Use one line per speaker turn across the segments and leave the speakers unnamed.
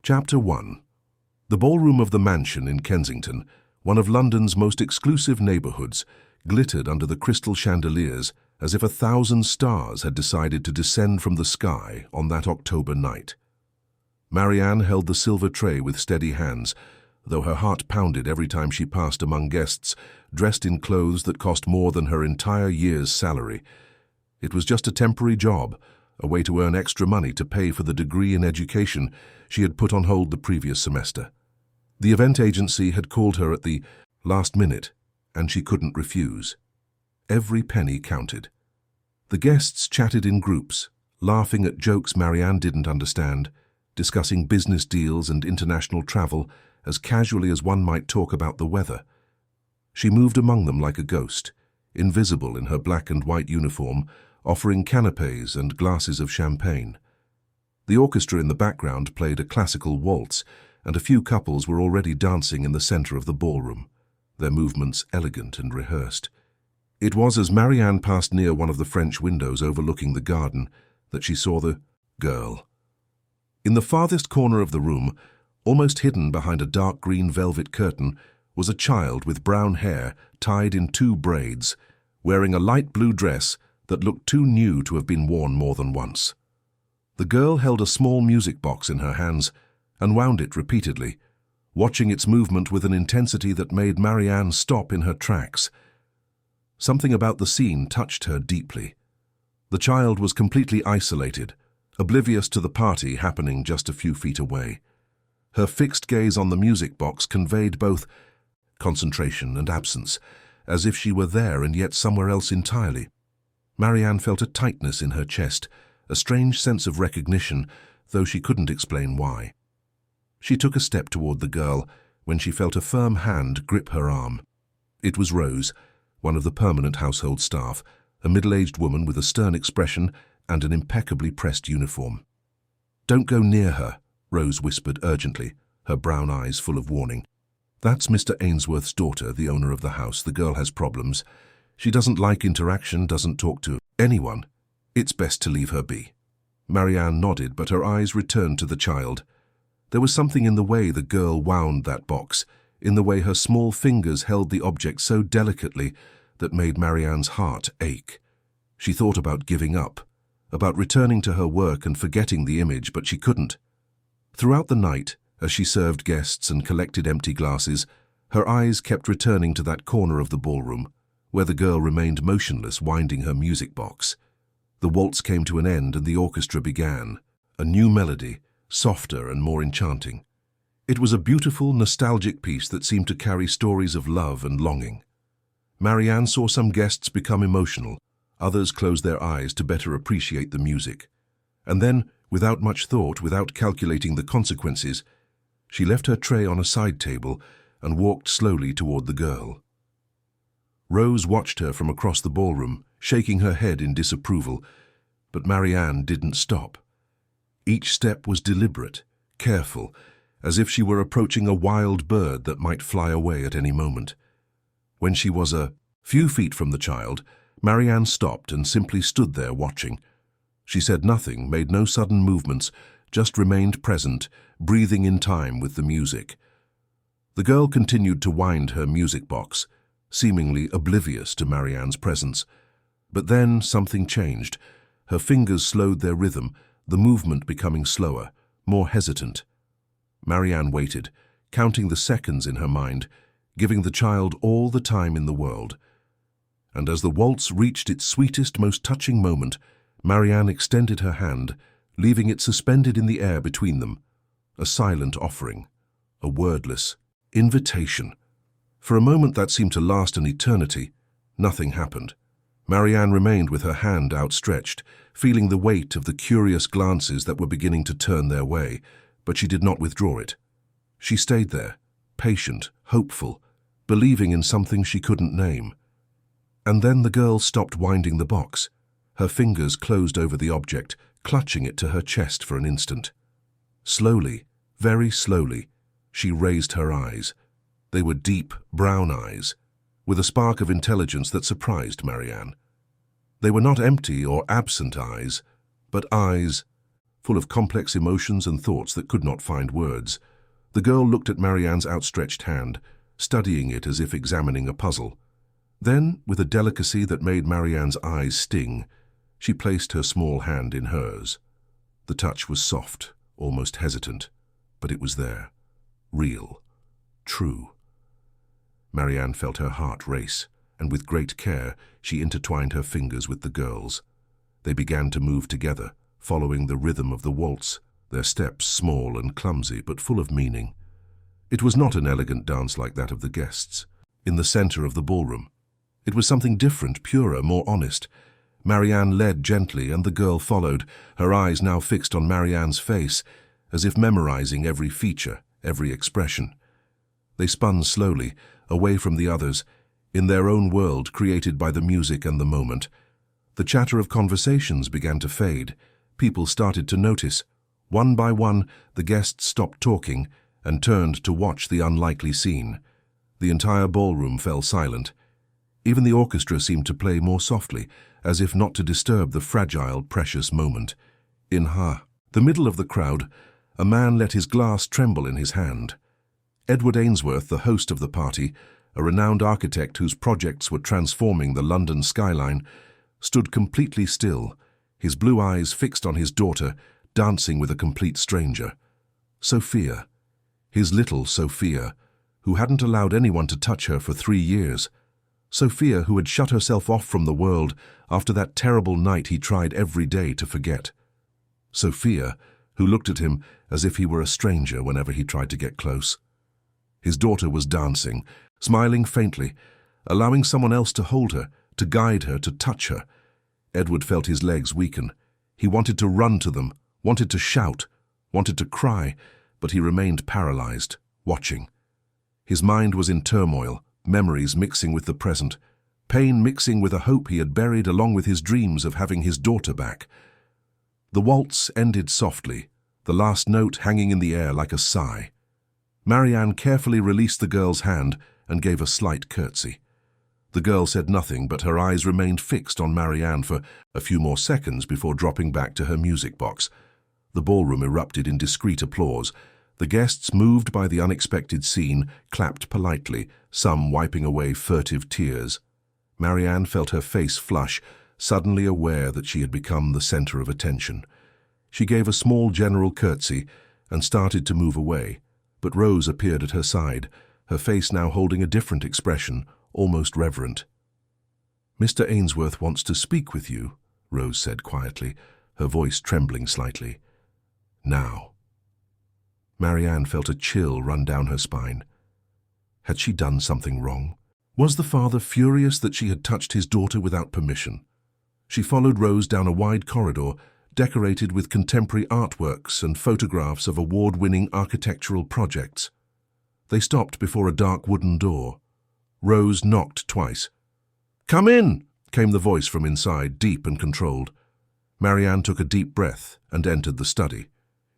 Chapter 1. The ballroom of the mansion in Kensington, one of London's most exclusive neighbourhoods, glittered under the crystal chandeliers as if 1,000 stars had decided to descend from the sky on that October night. Marianne held the silver tray with steady hands, though her heart pounded every time she passed among guests dressed in clothes that cost more than her entire year's salary. It was just a temporary job, a way to earn extra money to pay for the degree in education she had put on hold the previous semester. The event agency had called her at the last minute, and she couldn't refuse. Every penny counted. The guests chatted in groups, laughing at jokes Marianne didn't understand, discussing business deals and international travel as casually as one might talk about the weather. She moved among them like a ghost, invisible in her black and white uniform, offering canapés and glasses of champagne. The orchestra in the background played a classical waltz, and a few couples were already dancing in the center of the ballroom, their movements elegant and rehearsed. It was as Marianne passed near one of the French windows overlooking the garden that she saw the girl. In the farthest corner of the room, almost hidden behind a dark green velvet curtain, was a child with brown hair tied in 2 braids, wearing a light blue dress that looked too new to have been worn more than once. The girl held a small music box in her hands and wound it repeatedly, watching its movement with an intensity that made Marianne stop in her tracks. Something about the scene touched her deeply. The child was completely isolated, oblivious to the party happening just a few feet away. Her fixed gaze on the music box conveyed both concentration and absence, as if she were there and yet somewhere else entirely. Marianne felt a tightness in her chest, a strange sense of recognition, though she couldn't explain why. She took a step toward the girl when she felt a firm hand grip her arm. It was Rose, one of the permanent household staff, a middle-aged woman with a stern expression and an impeccably pressed uniform. "Don't go near her," Rose whispered urgently, her brown eyes full of warning. "That's Mr. Ainsworth's daughter, the owner of the house. The girl has problems. She doesn't like interaction, doesn't talk to anyone. It's best to leave her be." Marianne nodded, but her eyes returned to the child. There was something in the way the girl wound that box, in the way her small fingers held the object so delicately, that made Marianne's heart ache. She thought about giving up, about returning to her work and forgetting the image, but she couldn't. Throughout the night, as she served guests and collected empty glasses, her eyes kept returning to that corner of the ballroom, where the girl remained motionless, winding her music box. The waltz came to an end and the orchestra began, a new melody, softer and more enchanting. It was a beautiful, nostalgic piece that seemed to carry stories of love and longing. Marianne saw some guests become emotional, others close their eyes to better appreciate the music. And then, without much thought, without calculating the consequences, she left her tray on a side table and walked slowly toward the girl. Rose watched her from across the ballroom, shaking her head in disapproval, but Marianne didn't stop. Each step was deliberate, careful, as if she were approaching a wild bird that might fly away at any moment. When she was a few feet from the child, Marianne stopped and simply stood there watching. She said nothing, made no sudden movements, just remained present, breathing in time with the music. The girl continued to wind her music box, seemingly oblivious to Marianne's presence. But then something changed. Her fingers slowed their rhythm, the movement becoming slower, more hesitant. Marianne waited, counting the seconds in her mind, giving the child all the time in the world. And as the waltz reached its sweetest, most touching moment, Marianne extended her hand, leaving it suspended in the air between them, a silent offering, a wordless invitation. For a moment that seemed to last an eternity, nothing happened. Marianne remained with her hand outstretched, feeling the weight of the curious glances that were beginning to turn their way, but she did not withdraw it. She stayed there, patient, hopeful, believing in something she couldn't name. And then the girl stopped winding the box. Her fingers closed over the object, clutching it to her chest for an instant. Slowly, very slowly, she raised her eyes. They were deep, brown eyes, with a spark of intelligence that surprised Marianne. They were not empty or absent eyes, but eyes full of complex emotions and thoughts that could not find words. The girl looked at Marianne's outstretched hand, studying it as if examining a puzzle. Then, with a delicacy that made Marianne's eyes sting, she placed her small hand in hers. The touch was soft, almost hesitant, but it was there. Real. True. Marianne felt her heart race, and with great care she intertwined her fingers with the girl's. They began to move together, following the rhythm of the waltz, their steps small and clumsy but full of meaning. It was not an elegant dance like that of the guests. In the center of the ballroom, it was something different, purer, more honest. Marianne led gently, and the girl followed, her eyes now fixed on Marianne's face, as if memorizing every feature, every expression. They spun slowly, away from the others, in their own world created by the music and the moment. The chatter of conversations began to fade. People started to notice. One by one, the guests stopped talking and turned to watch the unlikely scene. The entire ballroom fell silent. Even the orchestra seemed to play more softly, as if not to disturb the fragile, precious moment. In the middle of the crowd, a man let his glass tremble in his hand. Edward Ainsworth, the host of the party, a renowned architect whose projects were transforming the London skyline, stood completely still, his blue eyes fixed on his daughter, dancing with a complete stranger. Sophia, his little Sophia, who hadn't allowed anyone to touch her for 3 years. Sophia, who had shut herself off from the world after that terrible night he tried every day to forget. Sophia, who looked at him as if he were a stranger whenever he tried to get close. His daughter was dancing, smiling faintly, allowing someone else to hold her, to guide her, to touch her. Edward felt his legs weaken. He wanted to run to them, wanted to shout, wanted to cry, but he remained paralyzed, watching. His mind was in turmoil, memories mixing with the present, pain mixing with a hope he had buried along with his dreams of having his daughter back. The waltz ended softly, the last note hanging in the air like a sigh. Marianne carefully released the girl's hand and gave a slight curtsy. The girl said nothing, but her eyes remained fixed on Marianne for a few more seconds before dropping back to her music box. The ballroom erupted in discreet applause. The guests, moved by the unexpected scene, clapped politely, some wiping away furtive tears. Marianne felt her face flush, suddenly aware that she had become the center of attention. She gave a small general curtsy and started to move away, but Rose appeared at her side, her face now holding a different expression, almost reverent. "Mr. Ainsworth wants to speak with you," Rose said quietly, her voice trembling slightly. "Now." Marianne felt a chill run down her spine. Had she done something wrong? Was the father furious that she had touched his daughter without permission? She followed Rose down a wide corridor, decorated with contemporary artworks and photographs of award-winning architectural projects. They stopped before a dark wooden door. Rose knocked twice. "Come in!" came the voice from inside, deep and controlled. Marianne took a deep breath and entered the study.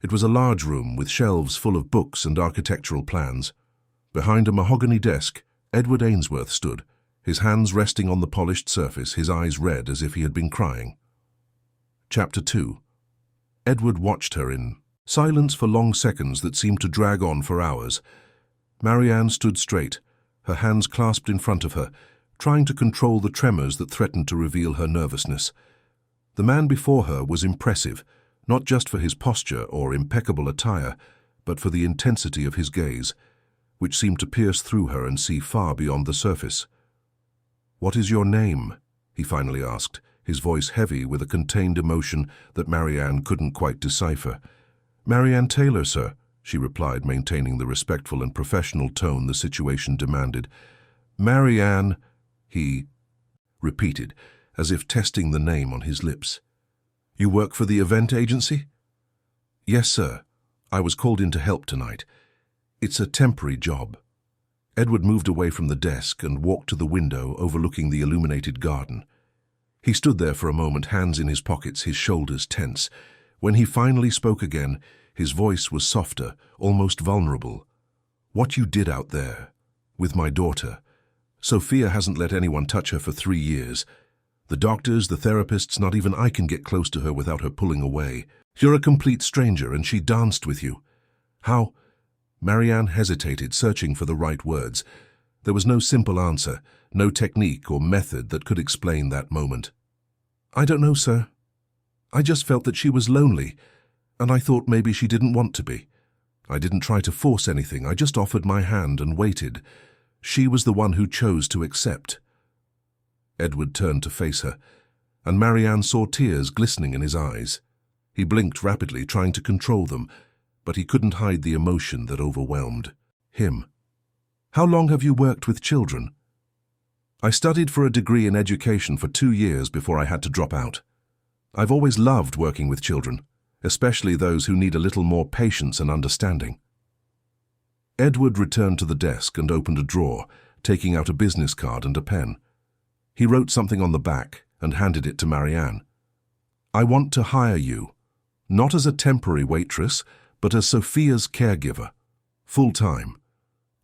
It was a large room with shelves full of books and architectural plans. Behind a mahogany desk, Edward Ainsworth stood, his hands resting on the polished surface, his eyes red as if he had been crying. Chapter 2. Edward watched her in silence for long seconds that seemed to drag on for hours. Marianne stood straight, her hands clasped in front of her, trying to control the tremors that threatened to reveal her nervousness. The man before her was impressive, not just for his posture or impeccable attire, but for the intensity of his gaze, which seemed to pierce through her and see far beyond the surface. "What is your name?" he finally asked, his voice heavy with a contained emotion that Marianne couldn't quite decipher. "Marianne Taylor, sir," she replied, maintaining the respectful and professional tone the situation demanded. "Marianne," he repeated, as if testing the name on his lips. "You work for the event agency?" "Yes, sir. I was called in to help tonight. It's a temporary job." Edward moved away from the desk and walked to the window overlooking the illuminated garden. He stood there for a moment, hands in his pockets, his shoulders tense. When he finally spoke again, his voice was softer, almost vulnerable. "What you did out there, with my daughter. Sophia hasn't let anyone touch her for 3 years. The doctors, the therapists, not even I can get close to her without her pulling away. You're a complete stranger, and she danced with you. How? Marianne hesitated, searching for the right words. There was no simple answer, no technique or method that could explain that moment. I don't know, sir. I just felt that she was lonely, and I thought maybe she didn't want to be. I didn't try to force anything, I just offered my hand and waited. She was the one who chose to accept. Edward turned to face her, and Marianne saw tears glistening in his eyes. He blinked rapidly, trying to control them, but he couldn't hide the emotion that overwhelmed him. How long have you worked with children? I studied for a degree in education for 2 years before I had to drop out. I've always loved working with children, especially those who need a little more patience and understanding. Edward returned to the desk and opened a drawer, taking out a business card and a pen. He wrote something on the back and handed it to Marianne. I want to hire you, not as a temporary waitress, but as Sophia's caregiver, full-time.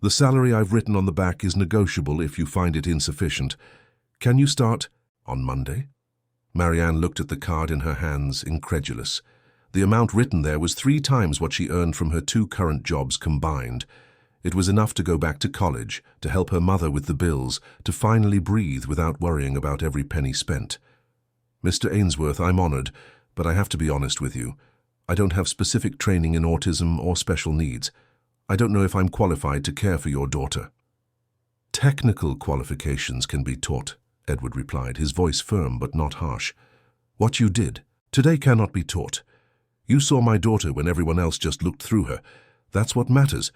The salary I've written on the back is negotiable if you find it insufficient. Can you start on Monday? Marianne looked at the card in her hands, incredulous. The amount written there was 3 times what she earned from her 2 current jobs combined. It was enough to go back to college, to help her mother with the bills, to finally breathe without worrying about every penny spent. Mr. Ainsworth, I'm honored, but I have to be honest with you. I don't have specific training in autism or special needs. I don't know if I'm qualified to care for your daughter. Technical qualifications can be taught, Edward replied, his voice firm but not harsh. What you did today cannot be taught. You saw my daughter when everyone else just looked through her. That's what matters.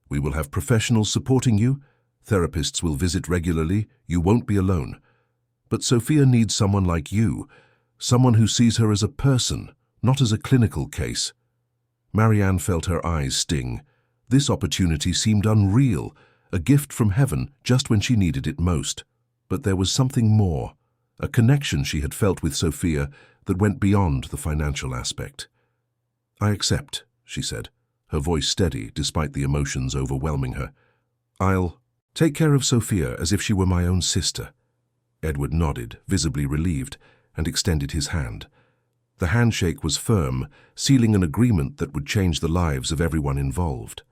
We will have professionals supporting you. Therapists will visit regularly. You won't be alone. But Sophia needs someone like you, someone who sees her as a person, not as a clinical case. Marianne felt her eyes sting. This opportunity seemed unreal, a gift from heaven just when she needed it most. But there was something more, a connection she had felt with Sophia that went beyond the financial aspect. I accept, she said, her voice steady despite the emotions overwhelming her. I'll take care of Sophia as if she were my own sister. Edward nodded, visibly relieved, and extended his hand. The handshake was firm, sealing an agreement that would change the lives of everyone involved.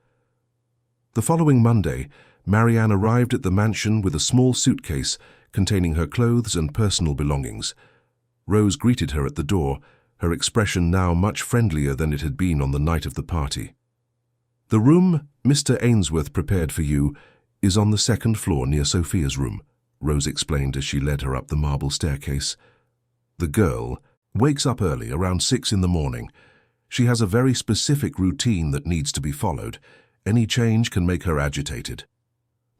The following Monday, Marianne arrived at the mansion with a small suitcase containing her clothes and personal belongings. Rose greeted her at the door, her expression now much friendlier than it had been on the night of the party. The room Mr. Ainsworth prepared for you is on the 2nd floor near Sophia's room, Rose explained as she led her up the marble staircase. The girl wakes up early, around 6 in the morning. She has a very specific routine that needs to be followed. Any change can make her agitated.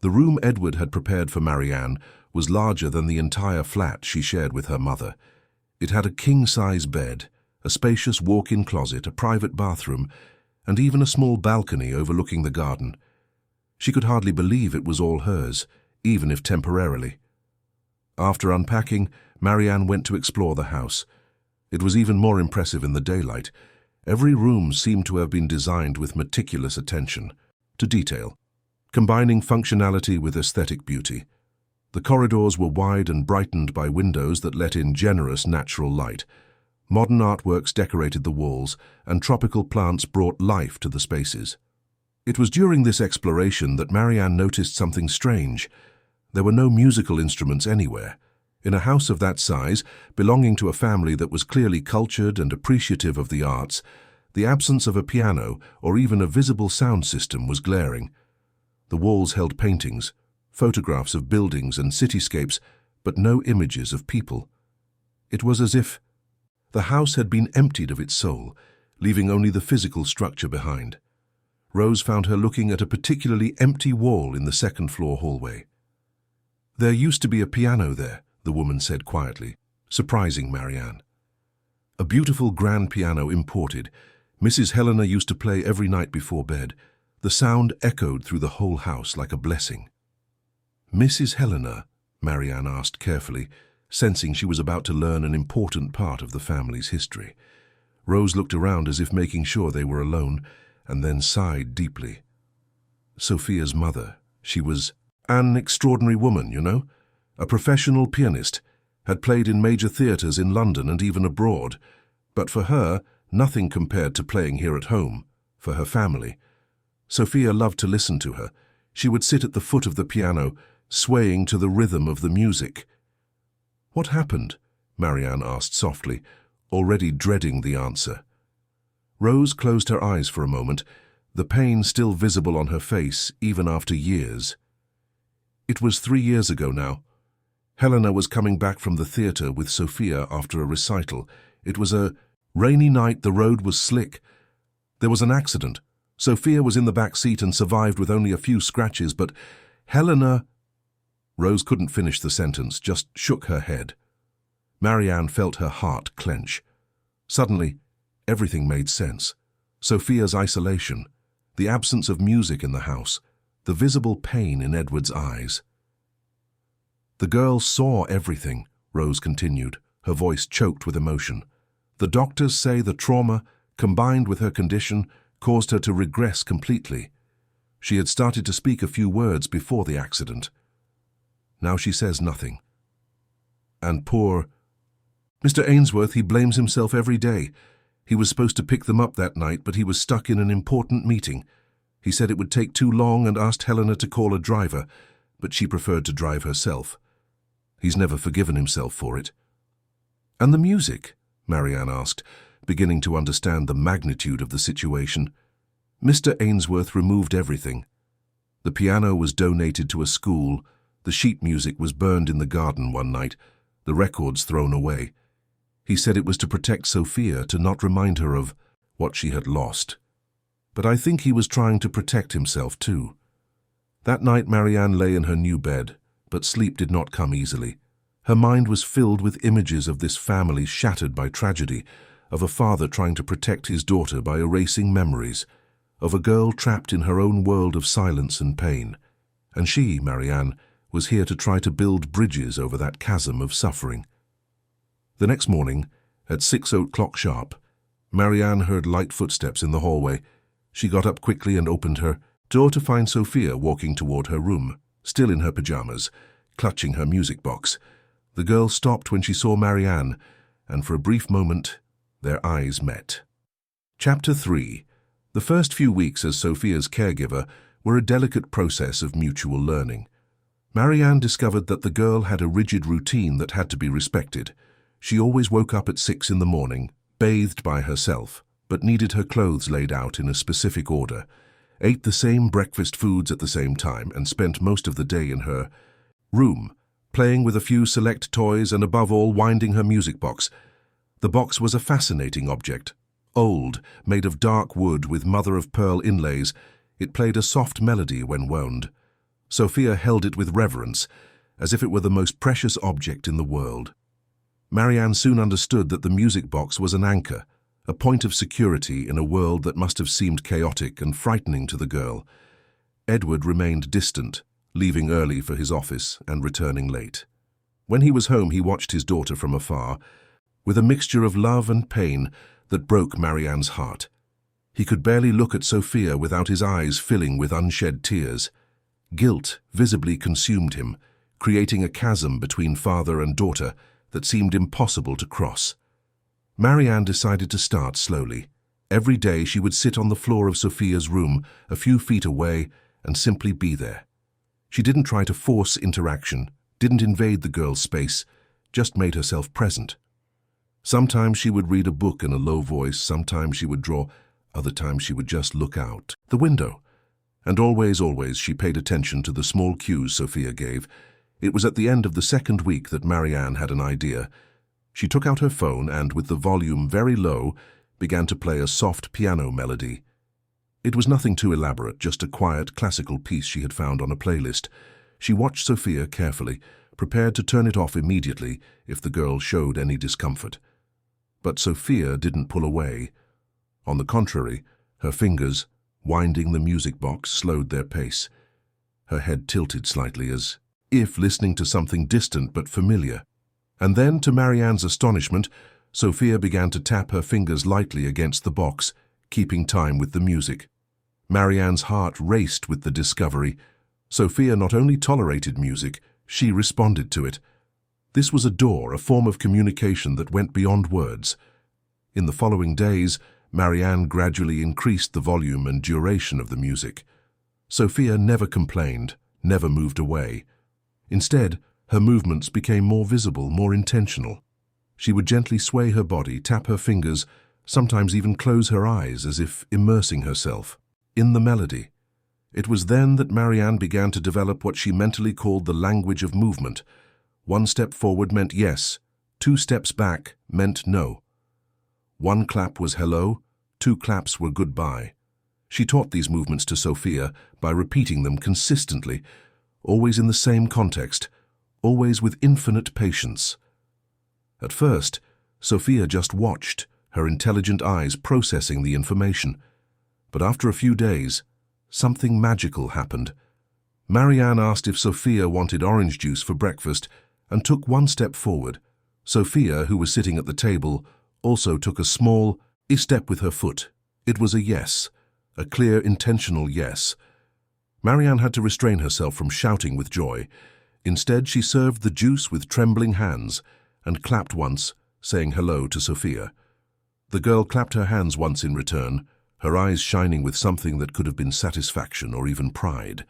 The room Edward had prepared for Marianne was larger than the entire flat she shared with her mother. It had a king-size bed, a spacious walk-in closet, a private bathroom, and even a small balcony overlooking the garden. She could hardly believe it was all hers, even if temporarily. After unpacking, Marianne went to explore the house. It was even more impressive in the daylight. Every room seemed to have been designed with meticulous attention to detail, combining functionality with aesthetic beauty. The corridors were wide and brightened by windows that let in generous natural light. Modern artworks decorated the walls, and tropical plants brought life to the spaces. It was during this exploration that Marianne noticed something strange. There were no musical instruments anywhere. In a house of that size, belonging to a family that was clearly cultured and appreciative of the arts, the absence of a piano or even a visible sound system was glaring. The walls held paintings, photographs of buildings and cityscapes, but no images of people. It was as if the house had been emptied of its soul, leaving only the physical structure behind. Rose found her looking at a particularly empty wall in the 2nd floor hallway. There used to be a piano there, the woman said quietly, surprising Marianne. A beautiful grand piano imported. Mrs. Helena used to play every night before bed. The sound echoed through the whole house like a blessing. Mrs. Helena? Marianne asked carefully, sensing she was about to learn an important part of the family's history. Rose looked around as if making sure they were alone, and then sighed deeply. Sophia's mother. She was an extraordinary woman, you know, a professional pianist. had played in major theatres in London and even abroad, but for her, nothing compared to playing here at home, for her family. Sophia loved to listen to her. She would sit at the foot of the piano, swaying to the rhythm of the music. "What happened?" Marianne asked softly, already dreading the answer. Rose closed her eyes for a moment, the pain still visible on her face even after years. It was 3 years ago now. Helena was coming back from the theatre with Sophia after a recital. It was a rainy night, the road was slick. There was an accident. Sophia was in the back seat and survived with only a few scratches, but Helena... Rose couldn't finish the sentence, just shook her head. Marianne felt her heart clench. Suddenly, everything made sense. Sophia's isolation, the absence of music in the house, the visible pain in Edward's eyes. "The girl saw everything," Rose continued, her voice choked with emotion. "The doctors say the trauma, combined with her condition, caused her to regress completely. She had started to speak a few words before the accident. Now she says nothing. And poor Mr. Ainsworth, he blames himself every day. He was supposed to pick them up that night, but he was stuck in an important meeting. He said it would take too long and asked Helena to call a driver, but she preferred to drive herself. He's never forgiven himself for it." "And the music?" Marianne asked, beginning to understand the magnitude of the situation. "Mr. Ainsworth removed everything. The piano was donated to a school, the sheet music was burned in the garden one night, the records thrown away. He said it was to protect Sophia, to not remind her of what she had lost. But I think he was trying to protect himself too." That night Marianne lay in her new bed, but sleep did not come easily. Her mind was filled with images of this family shattered by tragedy, of a father trying to protect his daughter by erasing memories, of a girl trapped in her own world of silence and pain. And she, Marianne, was here to try to build bridges over that chasm of suffering. The next morning, at 6:00 sharp, Marianne heard light footsteps in the hallway. She got up quickly and opened her door to find Sophia walking toward her room, still in her pajamas, clutching her music box. The girl stopped when she saw Marianne, and for a brief moment, their eyes met. Chapter 3. The first few weeks as Sophia's caregiver were a delicate process of mutual learning. Marianne discovered that the girl had a rigid routine that had to be respected. She always woke up at 6 in the morning, bathed by herself, but needed her clothes laid out in a specific order, ate the same breakfast foods at the same time, and spent most of the day in her room, playing with a few select toys and above all winding her music box. The box was a fascinating object. Old, made of dark wood with mother-of-pearl inlays, it played a soft melody when wound. Sophia held it with reverence, as if it were the most precious object in the world. Marianne soon understood that the music box was an anchor, a point of security in a world that must have seemed chaotic and frightening to the girl. Edward remained distant, leaving early for his office and returning late. When he was home, he watched his daughter from afar, with a mixture of love and pain that broke Marianne's heart. He could barely look at Sophia without his eyes filling with unshed tears. Guilt visibly consumed him, creating a chasm between father and daughter that seemed impossible to cross. Marianne decided to start slowly. Every day she would sit on the floor of Sophia's room, a few feet away, and simply be there. She didn't try to force interaction, didn't invade the girl's space, just made herself present. Sometimes she would read a book in a low voice, sometimes she would draw, other times she would just look out the window. And always she paid attention to the small cues Sophia gave. It was at the end of the second week that Marianne had an idea. She took out her phone and, with the volume very low, began to play a soft piano melody. It was nothing too elaborate, just a quiet classical piece she had found on a playlist. She watched Sophia carefully, prepared to turn it off immediately if the girl showed any discomfort. But Sophia didn't pull away. On the contrary, her fingers, winding the music box, slowed their pace. Her head tilted slightly as if listening to something distant but familiar. And then, to Marianne's astonishment, Sophia began to tap her fingers lightly against the box, keeping time with the music. Marianne's heart raced with the discovery. Sophia not only tolerated music, she responded to it. This was a door, a form of communication that went beyond words. In the following days, Marianne gradually increased the volume and duration of the music. Sophia never complained, never moved away. Instead, her movements became more visible, more intentional. She would gently sway her body, tap her fingers, sometimes even close her eyes as if immersing herself in the melody. It was then that Marianne began to develop what she mentally called the language of movement. 1 step forward meant yes, 2 steps back meant no. 1 clap was hello, 2 claps were goodbye. She taught these movements to Sophia by repeating them consistently, always in the same context, always with infinite patience. At first, Sophia just watched, her intelligent eyes processing the information. But after a few days, something magical happened. Marianne asked if Sophia wanted orange juice for breakfast and took 1 step forward. Sophia, who was sitting at the table, also took a small step with her foot. It was a yes, a clear, intentional yes. Marianne had to restrain herself from shouting with joy. Instead, she served the juice with trembling hands and clapped once, saying hello to Sophia. The girl clapped her hands once in return, her eyes shining with something that could have been satisfaction or even pride.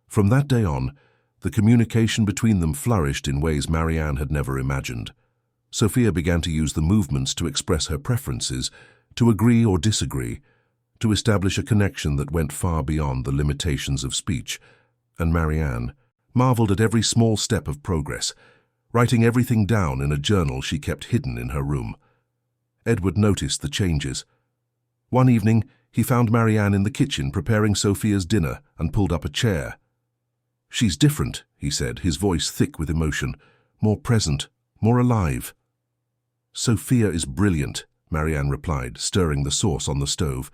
From that day on, the communication between them flourished in ways Marianne had never imagined. Sophia began to use the movements to express her preferences, to agree or disagree, to establish a connection that went far beyond the limitations of speech. And Marianne marveled at every small step of progress, writing everything down in a journal she kept hidden in her room. Edward noticed the changes. One evening, he found Marianne in the kitchen preparing Sophia's dinner and pulled up a chair. "She's different," he said, his voice thick with emotion, "more present, more alive." "Sophia is brilliant," Marianne replied, stirring the sauce on the stove.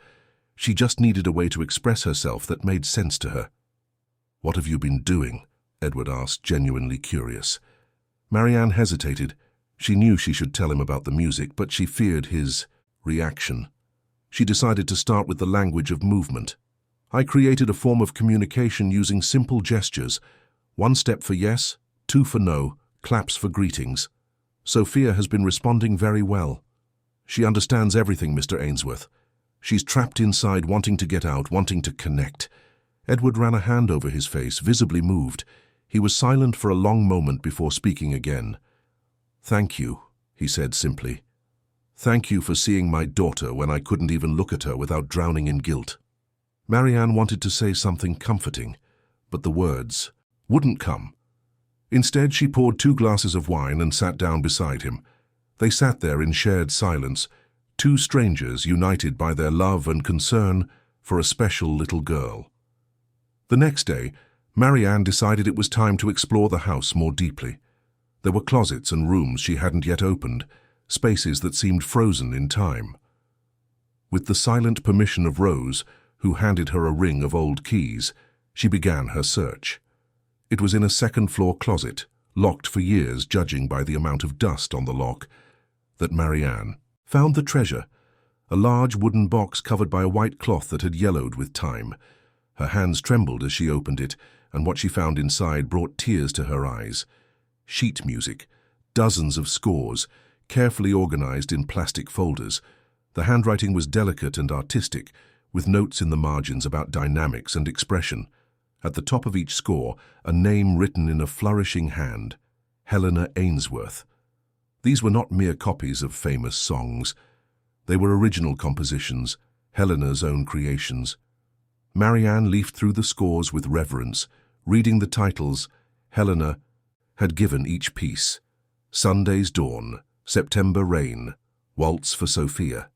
She just needed a way to express herself that made sense to her. "What have you been doing?" Edward asked, genuinely curious. Marianne hesitated. She knew she should tell him about the music, but she feared his reaction. She decided to start with the language of movement. "I created a form of communication using simple gestures. 1 step for yes, 2 for no, claps for greetings. Sophia has been responding very well. She understands everything, Mr. Ainsworth. She's trapped inside, wanting to get out, wanting to connect." Edward ran a hand over his face, visibly moved. He was silent for a long moment before speaking again. "Thank you," he said simply. "Thank you for seeing my daughter when I couldn't even look at her without drowning in guilt." Marianne wanted to say something comforting, but the words wouldn't come. Instead, she poured 2 glasses of wine and sat down beside him. They sat there in shared silence, 2 strangers united by their love and concern for a special little girl. The next day, Marianne decided it was time to explore the house more deeply. There were closets and rooms she hadn't yet opened, spaces that seemed frozen in time. With the silent permission of Rose, who handed her a ring of old keys, she began her search. It was in a second-floor closet, locked for years judging by the amount of dust on the lock, that Marianne found the treasure, a large wooden box covered by a white cloth that had yellowed with time. Her hands trembled as she opened it, and what she found inside brought tears to her eyes. Sheet music, dozens of scores, carefully organized in plastic folders. The handwriting was delicate and artistic, with notes in the margins about dynamics and expression. At the top of each score, a name written in a flourishing hand, Helena Ainsworth. These were not mere copies of famous songs. They were original compositions, Helena's own creations. Marianne leafed through the scores with reverence, reading the titles Helena had given each piece. Sunday's Dawn, September Rain, Waltz for Sophia.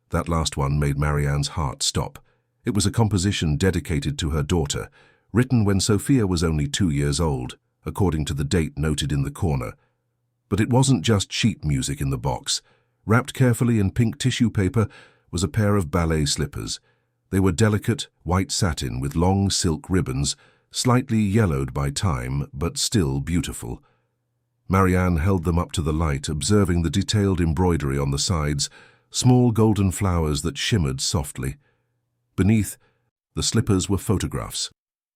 That last one made Marianne's heart stop. It was a composition dedicated to her daughter, written when Sophia was only 2 years old, according to the date noted in the corner. But it wasn't just sheet music in the box. Wrapped carefully in pink tissue paper was a pair of ballet slippers. They were delicate, white satin with long silk ribbons, slightly yellowed by time, but still beautiful. Marianne held them up to the light, observing the detailed embroidery on the sides, small golden flowers that shimmered softly. Beneath, the slippers were photographs.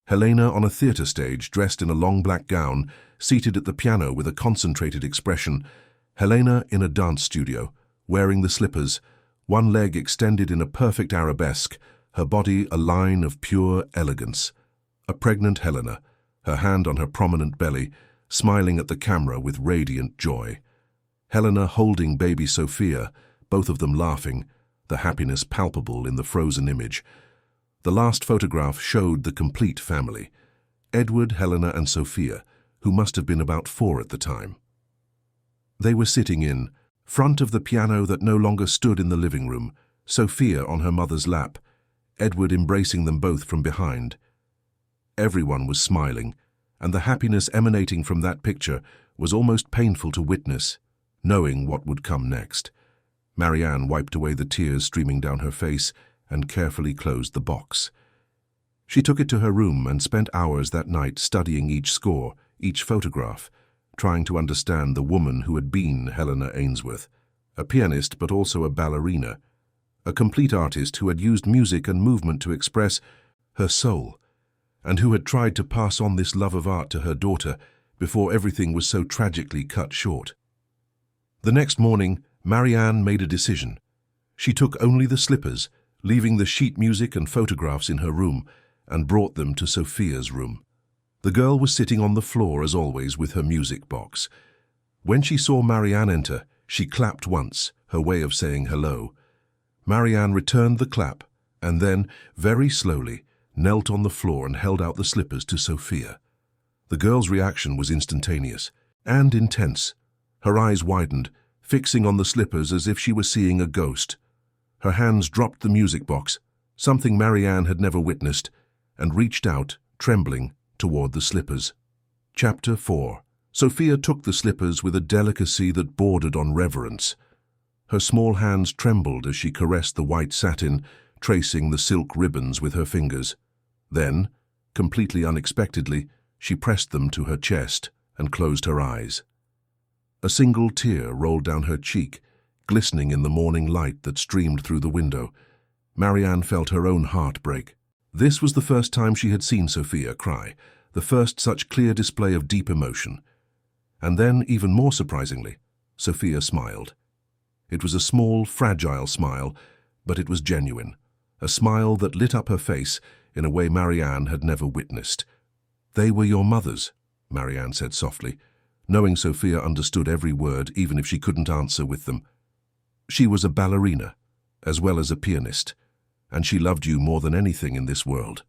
Helena on a theatre stage, dressed in a long black gown, seated at the piano with a concentrated expression. Helena in a dance studio, wearing the slippers, one leg extended in a perfect arabesque, her body a line of pure elegance. A pregnant Helena, her hand on her prominent belly, smiling at the camera with radiant joy. Helena holding baby Sophia, both of them laughing, the happiness palpable in the frozen image. The last photograph showed the complete family, Edward, Helena and Sophia, who must have been about 4 at the time. They were sitting in front of the piano that no longer stood in the living room, Sophia on her mother's lap, Edward embracing them both from behind. Everyone was smiling, and the happiness emanating from that picture was almost painful to witness, knowing what would come next. Marianne wiped away the tears streaming down her face and carefully closed the box. She took it to her room and spent hours that night studying each score, each photograph, trying to understand the woman who had been Helena Ainsworth, a pianist but also a ballerina, a complete artist who had used music and movement to express her soul, and who had tried to pass on this love of art to her daughter before everything was so tragically cut short. The next morning, Marianne made a decision. She took only the slippers, leaving the sheet music and photographs in her room, and brought them to Sophia's room. The girl was sitting on the floor as always with her music box. When she saw Marianne enter, she clapped once, her way of saying hello. Marianne returned the clap, and then, very slowly, knelt on the floor and held out the slippers to Sophia. The girl's reaction was instantaneous and intense. Her eyes widened, fixing on the slippers as if she were seeing a ghost. Her hands dropped the music box, something Marianne had never witnessed, and reached out, trembling, toward the slippers. Chapter 4. Sophia took the slippers with a delicacy that bordered on reverence. Her small hands trembled as she caressed the white satin, tracing the silk ribbons with her fingers. Then, completely unexpectedly, she pressed them to her chest and closed her eyes. A single tear rolled down her cheek, glistening in the morning light that streamed through the window. Marianne felt her own heart break. This was the first time she had seen Sophia cry, the first such clear display of deep emotion. And then, even more surprisingly, Sophia smiled. It was a small, fragile smile, but it was genuine, a smile that lit up her face in a way Marianne had never witnessed. "They were your mothers," Marianne said softly, knowing Sophia understood every word even if she couldn't answer with them. "She was a ballerina, as well as a pianist, and she loved you more than anything in this world."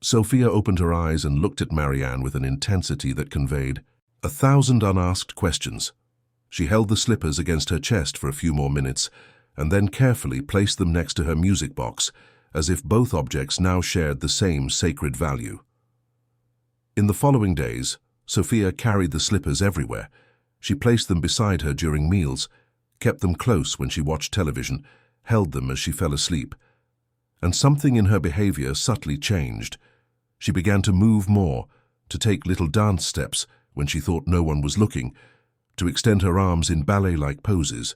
Sophia opened her eyes and looked at Marianne with an intensity that conveyed 1,000 unasked questions. She held the slippers against her chest for a few more minutes, and then carefully placed them next to her music box, as if both objects now shared the same sacred value. In the following days, Sophia carried the slippers everywhere. She placed them beside her during meals, kept them close when she watched television, held them as she fell asleep. And something in her behavior subtly changed. She began to move more, to take little dance steps when she thought no one was looking, to extend her arms in ballet-like poses.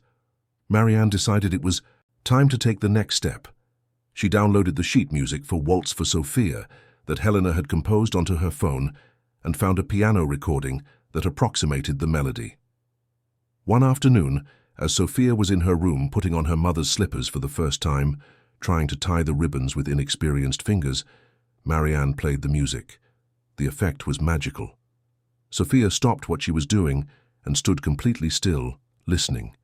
Marianne decided it was time to take the next step. She downloaded the sheet music for Waltz for Sophia that Helena had composed onto her phone and found a piano recording that approximated the melody. One afternoon, as Sophia was in her room putting on her mother's slippers for the first time, trying to tie the ribbons with inexperienced fingers, Marianne played the music. The effect was magical. Sophia stopped what she was doing and stood completely still, listening.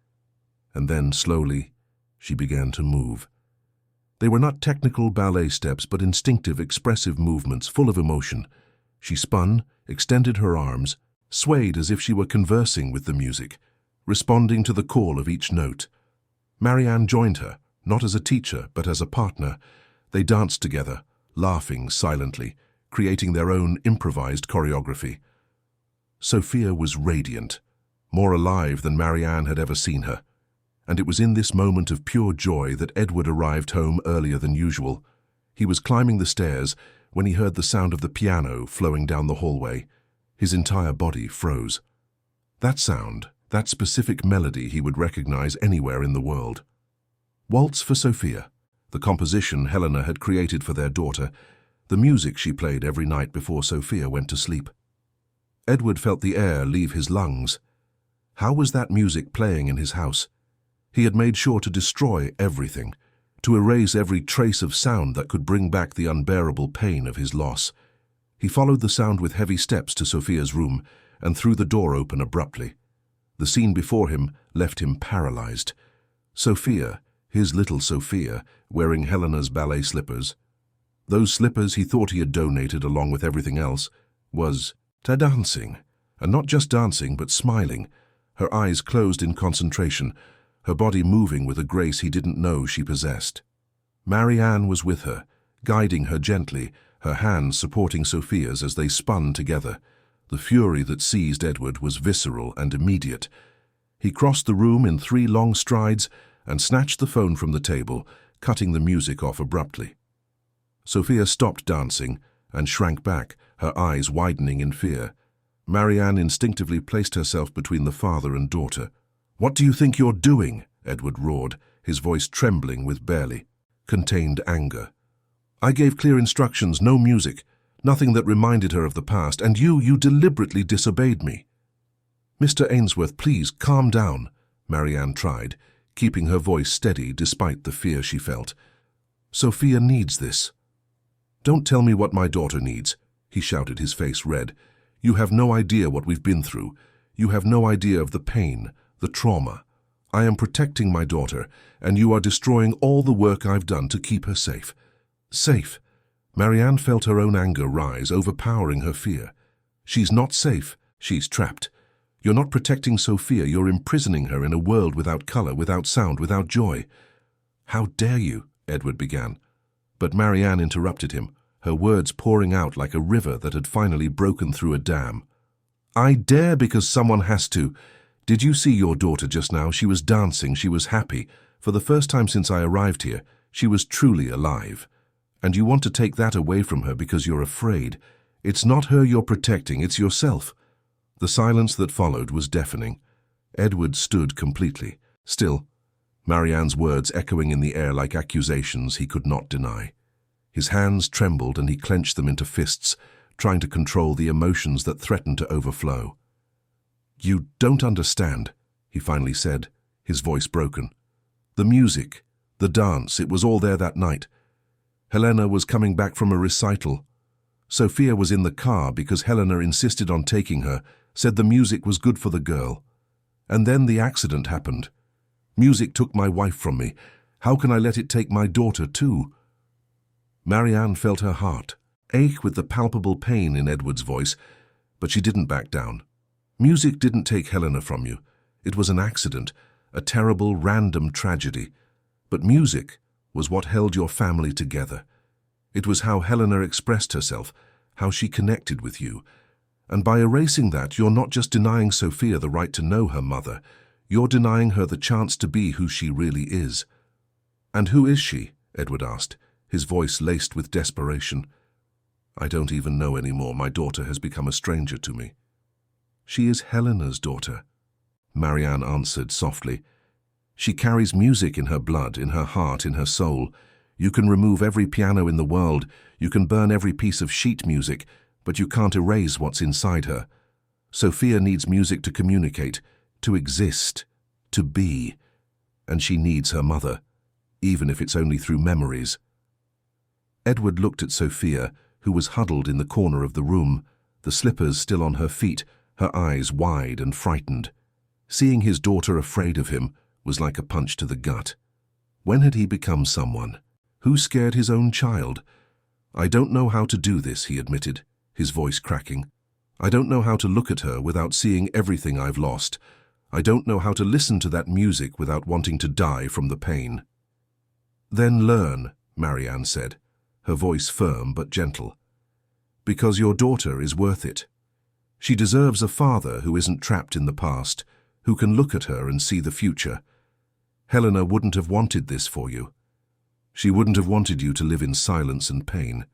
And then, slowly, she began to move. They were not technical ballet steps, but instinctive, expressive movements full of emotion. She spun, extended her arms, swayed as if she were conversing with the music, responding to the call of each note. Marianne joined her, not as a teacher, but as a partner. They danced together, laughing silently, creating their own improvised choreography. Sophia was radiant, more alive than Marianne had ever seen her. And it was in this moment of pure joy that Edward arrived home earlier than usual. He was climbing the stairs when he heard the sound of the piano flowing down the hallway. His entire body froze. That sound, that specific melody he would recognize anywhere in the world. Waltz for Sophia, the composition Helena had created for their daughter. the music she played every night before Sophia went to sleep. Edward felt the air leave his lungs. How was that music playing in his house? He had made sure to destroy everything, to erase every trace of sound that could bring back the unbearable pain of his loss. He followed the sound with heavy steps to Sophia's room and threw the door open abruptly. The scene before him left him paralyzed. Sophia, his little Sophia, wearing Helena's ballet slippers. Those slippers he thought he had donated along with everything else, was dancing, and not just dancing but smiling, her eyes closed in concentration, her body moving with a grace he didn't know she possessed. Marianne was with her, guiding her gently, her hands supporting Sophia's as they spun together. The fury that seized Edward was visceral and immediate. He crossed the room in 3 long strides and snatched the phone from the table, cutting the music off abruptly. Sophia stopped dancing and shrank back, her eyes widening in fear. Marianne instinctively placed herself between the father and daughter. "What do you think you're doing?" Edward roared, his voice trembling with barely contained anger. "I gave clear instructions, no music, nothing that reminded her of the past, and you deliberately disobeyed me." "Mr. Ainsworth, please calm down," Marianne tried, keeping her voice steady despite the fear she felt. "Sophia needs this." "Don't tell me what my daughter needs," he shouted, his face red. "You have no idea what we've been through. You have no idea of the pain, the trauma. I am protecting my daughter, and you are destroying all the work I've done to keep her safe." Safe? Marianne felt her own anger rise, overpowering her fear. "She's not safe. She's trapped. You're not protecting Sophia, you're imprisoning her in a world without color, without sound, without joy." "How dare you?" Edward began. But Marianne interrupted him, her words pouring out like a river that had finally broken through a dam. "I dare because someone has to. Did you see your daughter just now? She was dancing, she was happy. For the first time since I arrived here, she was truly alive. And you want to take that away from her because you're afraid. It's not her you're protecting, it's yourself." The silence that followed was deafening. Edward stood completely still, Marianne's words echoing in the air like accusations he could not deny. His hands trembled and he clenched them into fists, trying to control the emotions that threatened to overflow. "You don't understand," he finally said, his voice broken. "The music, the dance, it was all there that night. Helena was coming back from a recital. Sophia was in the car because Helena insisted on taking her, said the music was good for the girl. And then the accident happened. Music took my wife from me. How can I let it take my daughter too?" Marianne felt her heart ache with the palpable pain in Edward's voice, but she didn't back down. "Music didn't take Helena from you. It was an accident, a terrible, random tragedy. But music was what held your family together. It was how Helena expressed herself, how she connected with you. And by erasing that, you're not just denying Sophia the right to know her mother, you're denying her the chance to be who she really is." "And who is she?" Edward asked, his voice laced with desperation. "I don't even know anymore. My daughter has become a stranger to me." "She is Helena's daughter," Marianne answered softly. "She carries music in her blood, in her heart, in her soul. You can remove every piano in the world, you can burn every piece of sheet music, but you can't erase what's inside her. Sophia needs music to communicate, to exist, to be. And she needs her mother, even if it's only through memories." Edward looked at Sophia, who was huddled in the corner of the room, the slippers still on her feet, her eyes wide and frightened. Seeing his daughter afraid of him was like a punch to the gut. When had he become someone? Who scared his own child? "I don't know how to do this," he admitted, his voice cracking. "I don't know how to look at her without seeing everything I've lost. I don't know how to listen to that music without wanting to die from the pain." "Then learn," Marianne said, her voice firm but gentle. "Because your daughter is worth it. She deserves a father who isn't trapped in the past, who can look at her and see the future. Helena wouldn't have wanted this for you. She wouldn't have wanted you to live in silence and pain."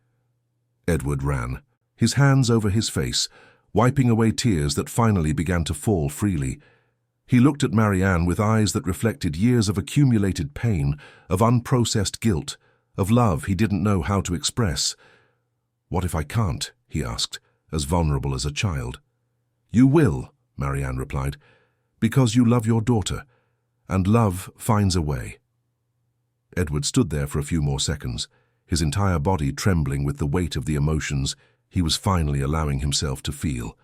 Edward ran, his hands over his face, wiping away tears that finally began to fall freely. He looked at Marianne with eyes that reflected years of accumulated pain, of unprocessed guilt, of love he didn't know how to express. "What if I can't?" he asked, as vulnerable as a child. "You will," Marianne replied, "because you love your daughter, and love finds a way." Edward stood there for a few more seconds, his entire body trembling with the weight of the emotions he was finally allowing himself to feel.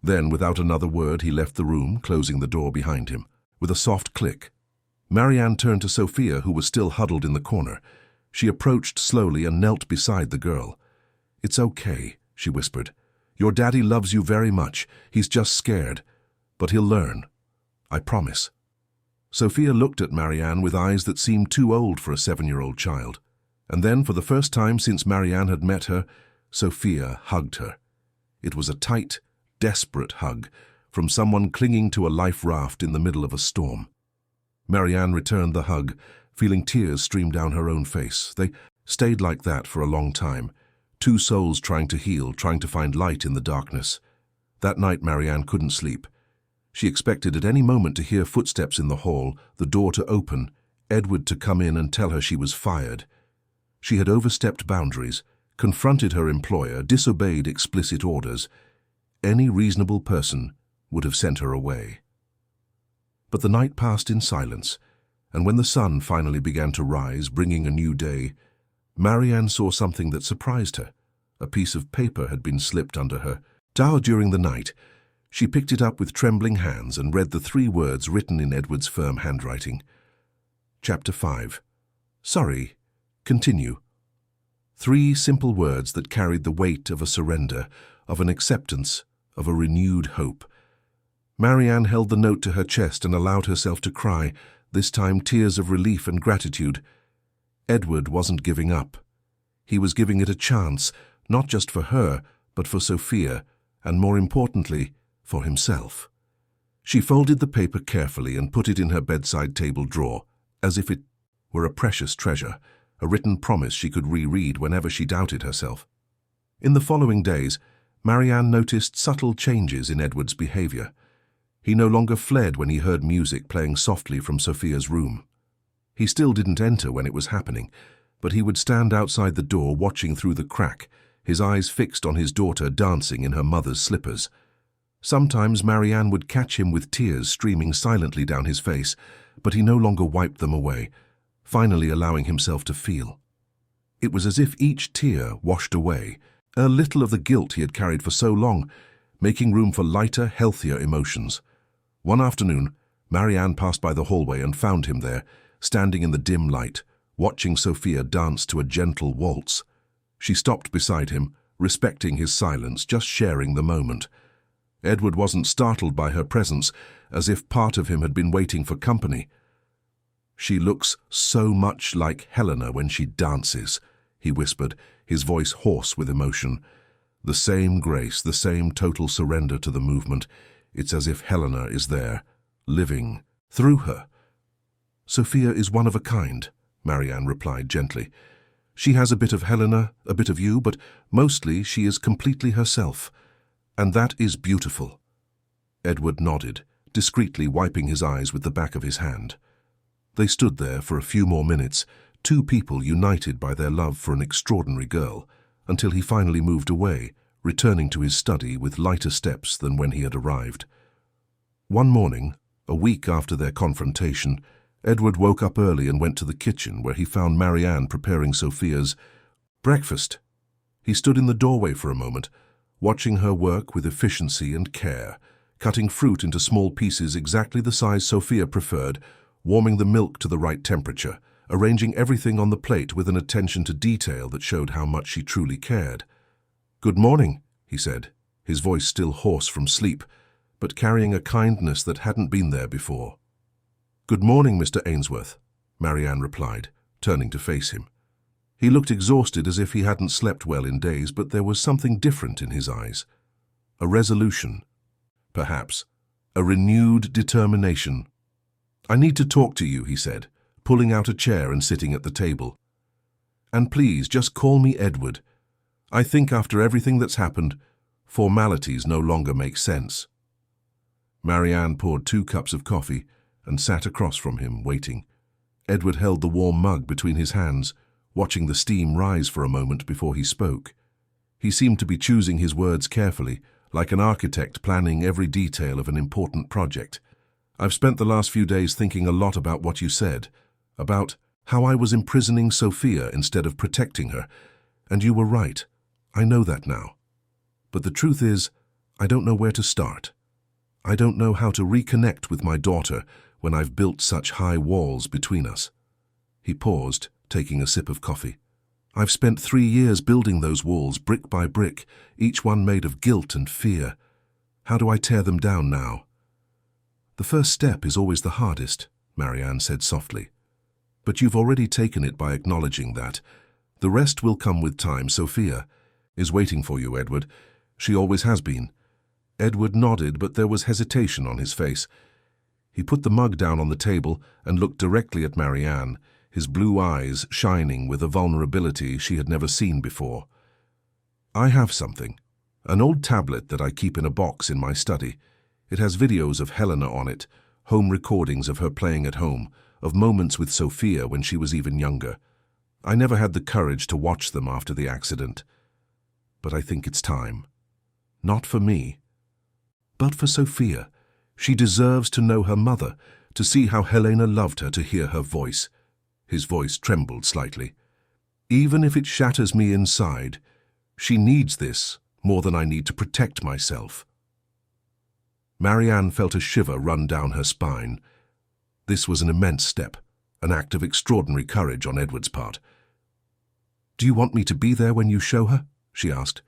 Then, without another word, he left the room, closing the door behind him. With a soft click, Marianne turned to Sophia, who was still huddled in the corner. She approached slowly and knelt beside the girl. "It's okay," she whispered. "Your daddy loves you very much. He's just scared. But he'll learn. I promise." Sophia looked at Marianne with eyes that seemed too old for a 7-year-old child. And then, for the first time since Marianne had met her, Sophia hugged her. It was a tight, desperate hug from someone clinging to a life raft in the middle of a storm. Marianne returned the hug, feeling tears stream down her own face. They stayed like that for a long time, two souls trying to heal, trying to find light in the darkness. That night Marianne couldn't sleep. She expected at any moment to hear footsteps in the hall, the door to open, Edward to come in and tell her she was fired. She had overstepped boundaries, confronted her employer, disobeyed explicit orders. Any reasonable person would have sent her away. But the night passed in silence, and when the sun finally began to rise, bringing a new day, Marianne saw something that surprised her. A piece of paper had been slipped under her. During the night, she picked it up with trembling hands and read the 3 words written in Edward's firm handwriting. Chapter 5. Sorry. Continue. 3 simple words that carried the weight of a surrender, of an acceptance, of a renewed hope. Marianne held the note to her chest and allowed herself to cry, this time tears of relief and gratitude. Edward wasn't giving up. He was giving it a chance, not just for her, but for Sophia, and more importantly, for himself. She folded the paper carefully and put it in her bedside table drawer, as if it were a precious treasure, a written promise she could reread whenever she doubted herself. In the following days, Marianne noticed subtle changes in Edward's behavior. He no longer fled when he heard music playing softly from Sophia's room. He still didn't enter when it was happening, but he would stand outside the door watching through the crack, his eyes fixed on his daughter dancing in her mother's slippers. Sometimes Marianne would catch him with tears streaming silently down his face, but he no longer wiped them away, finally allowing himself to feel. It was as if each tear washed away a little of the guilt he had carried for so long, making room for lighter, healthier emotions. One afternoon, Marianne passed by the hallway and found him there, standing in the dim light, watching Sophia dance to a gentle waltz. She stopped beside him, respecting his silence, just sharing the moment. Edward wasn't startled by her presence, as if part of him had been waiting for company. "She looks so much like Helena when she dances," he whispered, his voice hoarse with emotion. "The same grace, the same total surrender to the movement. It's as if Helena is there, living through her." "Sophia is one of a kind," Marianne replied gently. "She has a bit of Helena, a bit of you, but mostly she is completely herself. And that is beautiful." Edward nodded, discreetly wiping his eyes with the back of his hand. They stood there for a few more minutes, 2 people united by their love for an extraordinary girl, until he finally moved away, returning to his study with lighter steps than when he had arrived. One morning, a week after their confrontation, Edward woke up early and went to the kitchen, where he found Marianne preparing Sophia's breakfast. He stood in the doorway for a moment, watching her work with efficiency and care, cutting fruit into small pieces exactly the size Sophia preferred, warming the milk to the right temperature, arranging everything on the plate with an attention to detail that showed how much she truly cared. "Good morning," he said, his voice still hoarse from sleep, but carrying a kindness that hadn't been there before. "Good morning, Mr. Ainsworth," Marianne replied, turning to face him. He looked exhausted, as if he hadn't slept well in days, but there was something different in his eyes. A resolution, perhaps, a renewed determination. "I need to talk to you," he said, pulling out a chair and sitting at the table. "And please, just call me Edward. I think after everything that's happened, formalities no longer make sense." Marianne poured 2 cups of coffee and sat across from him, waiting. Edward held the warm mug between his hands, watching the steam rise for a moment before he spoke. He seemed to be choosing his words carefully, like an architect planning every detail of an important project. I've spent the last few days thinking a lot about what you said, about how I was imprisoning Sophia instead of protecting her, and you were right. I know that now. But the truth is, I don't know where to start. I don't know how to reconnect with my daughter when I've built such high walls between us. He paused, taking a sip of coffee. I've spent 3 years building those walls brick by brick, each one made of guilt and fear. How do I tear them down now? The first step is always the hardest, Marianne said softly. But you've already taken it by acknowledging that. The rest will come with time. Sophia is waiting for you, Edward. She always has been. Edward nodded, but there was hesitation on his face. He put the mug down on the table and looked directly at Marianne, his blue eyes shining with a vulnerability she had never seen before. I have something. An old tablet that I keep in a box in my study. It has videos of Helena on it, home recordings of her playing at home, of moments with Sophia when she was even younger. I never had the courage to watch them after the accident. But I think it's time. Not for me, but for Sophia. She deserves to know her mother, to see how Helena loved her, to hear her voice. His voice trembled slightly. Even if it shatters me inside, she needs this more than I need to protect myself. Marianne felt a shiver run down her spine. This was an immense step, an act of extraordinary courage on Edward's part. Do you want me to be there when you show her? She asked.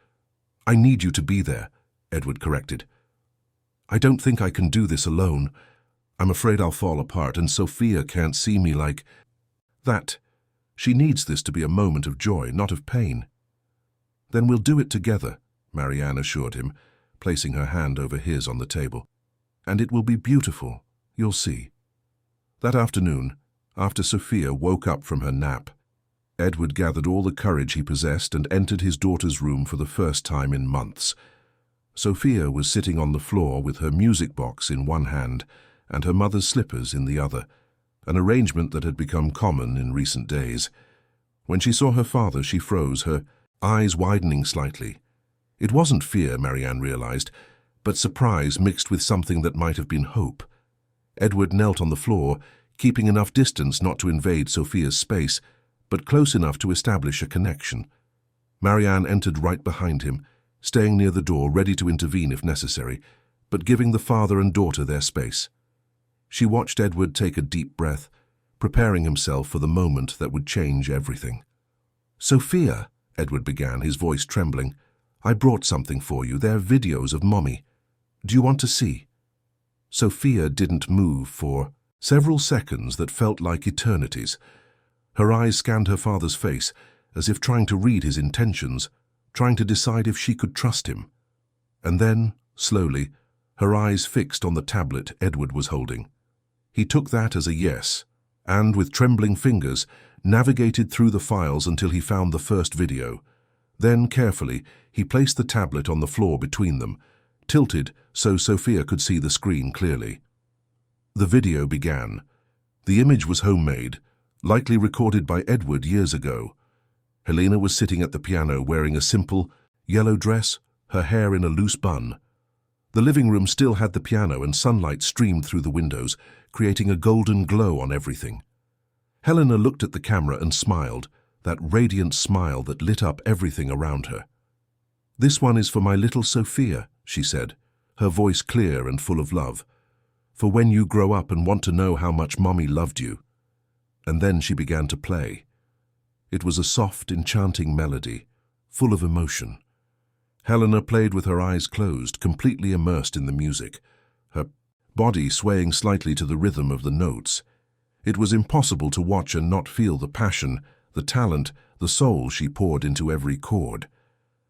I need you to be there, Edward corrected. I don't think I can do this alone. I'm afraid I'll fall apart, and Sophia can't see me like that. She needs this to be a moment of joy, not of pain. Then we'll do it together, Marianne assured him, placing her hand over his on the table. And it will be beautiful, you'll see. That afternoon, after Sophia woke up from her nap, Edward gathered all the courage he possessed and entered his daughter's room for the first time in months. Sophia was sitting on the floor with her music box in one hand and her mother's slippers in the other, an arrangement that had become common in recent days. When she saw her father, she froze, her eyes widening slightly. It wasn't fear, Marianne realized, but surprise mixed with something that might have been hope. Edward knelt on the floor, keeping enough distance not to invade Sophia's space, but close enough to establish a connection. Marianne entered right behind him, staying near the door, ready to intervene if necessary, but giving the father and daughter their space. She watched Edward take a deep breath, preparing himself for the moment that would change everything. Sophia, Edward began, his voice trembling, I brought something for you. They're videos of Mommy. Do you want to see? Sophia didn't move for several seconds that felt like eternities. Her eyes scanned her father's face, as if trying to read his intentions, trying to decide if she could trust him. And then, slowly, her eyes fixed on the tablet Edward was holding. He took that as a yes, and with trembling fingers, navigated through the files until he found the first video. Then, carefully, he placed the tablet on the floor between them, tilted so Sophia could see the screen clearly. The video began. The image was homemade, likely recorded by Edward years ago. Helena was sitting at the piano wearing a simple, yellow dress, her hair in a loose bun. The living room still had the piano, and sunlight streamed through the windows, creating a golden glow on everything. Helena looked at the camera and smiled, that radiant smile that lit up everything around her. This one is for my little Sophia, she said, her voice clear and full of love. For when you grow up and want to know how much Mommy loved you. And then she began to play. It was a soft, enchanting melody, full of emotion. Helena played with her eyes closed, completely immersed in the music, her body swaying slightly to the rhythm of the notes. It was impossible to watch and not feel the passion, the talent, the soul she poured into every chord.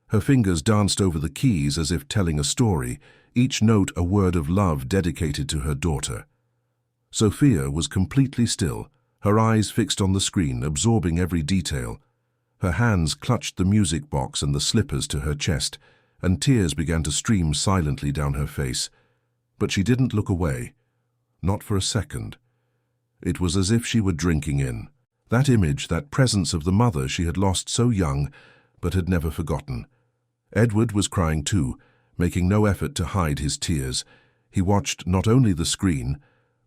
Her fingers danced over the keys as if telling a story, each note a word of love dedicated to her daughter. Sophia was completely still, her eyes fixed on the screen, absorbing every detail. Her hands clutched the music box and the slippers to her chest, and tears began to stream silently down her face. But she didn't look away, not for a second. It was as if she were drinking in that image, that presence of the mother she had lost so young but had never forgotten. Edward was crying too, making no effort to hide his tears. He watched not only the screen,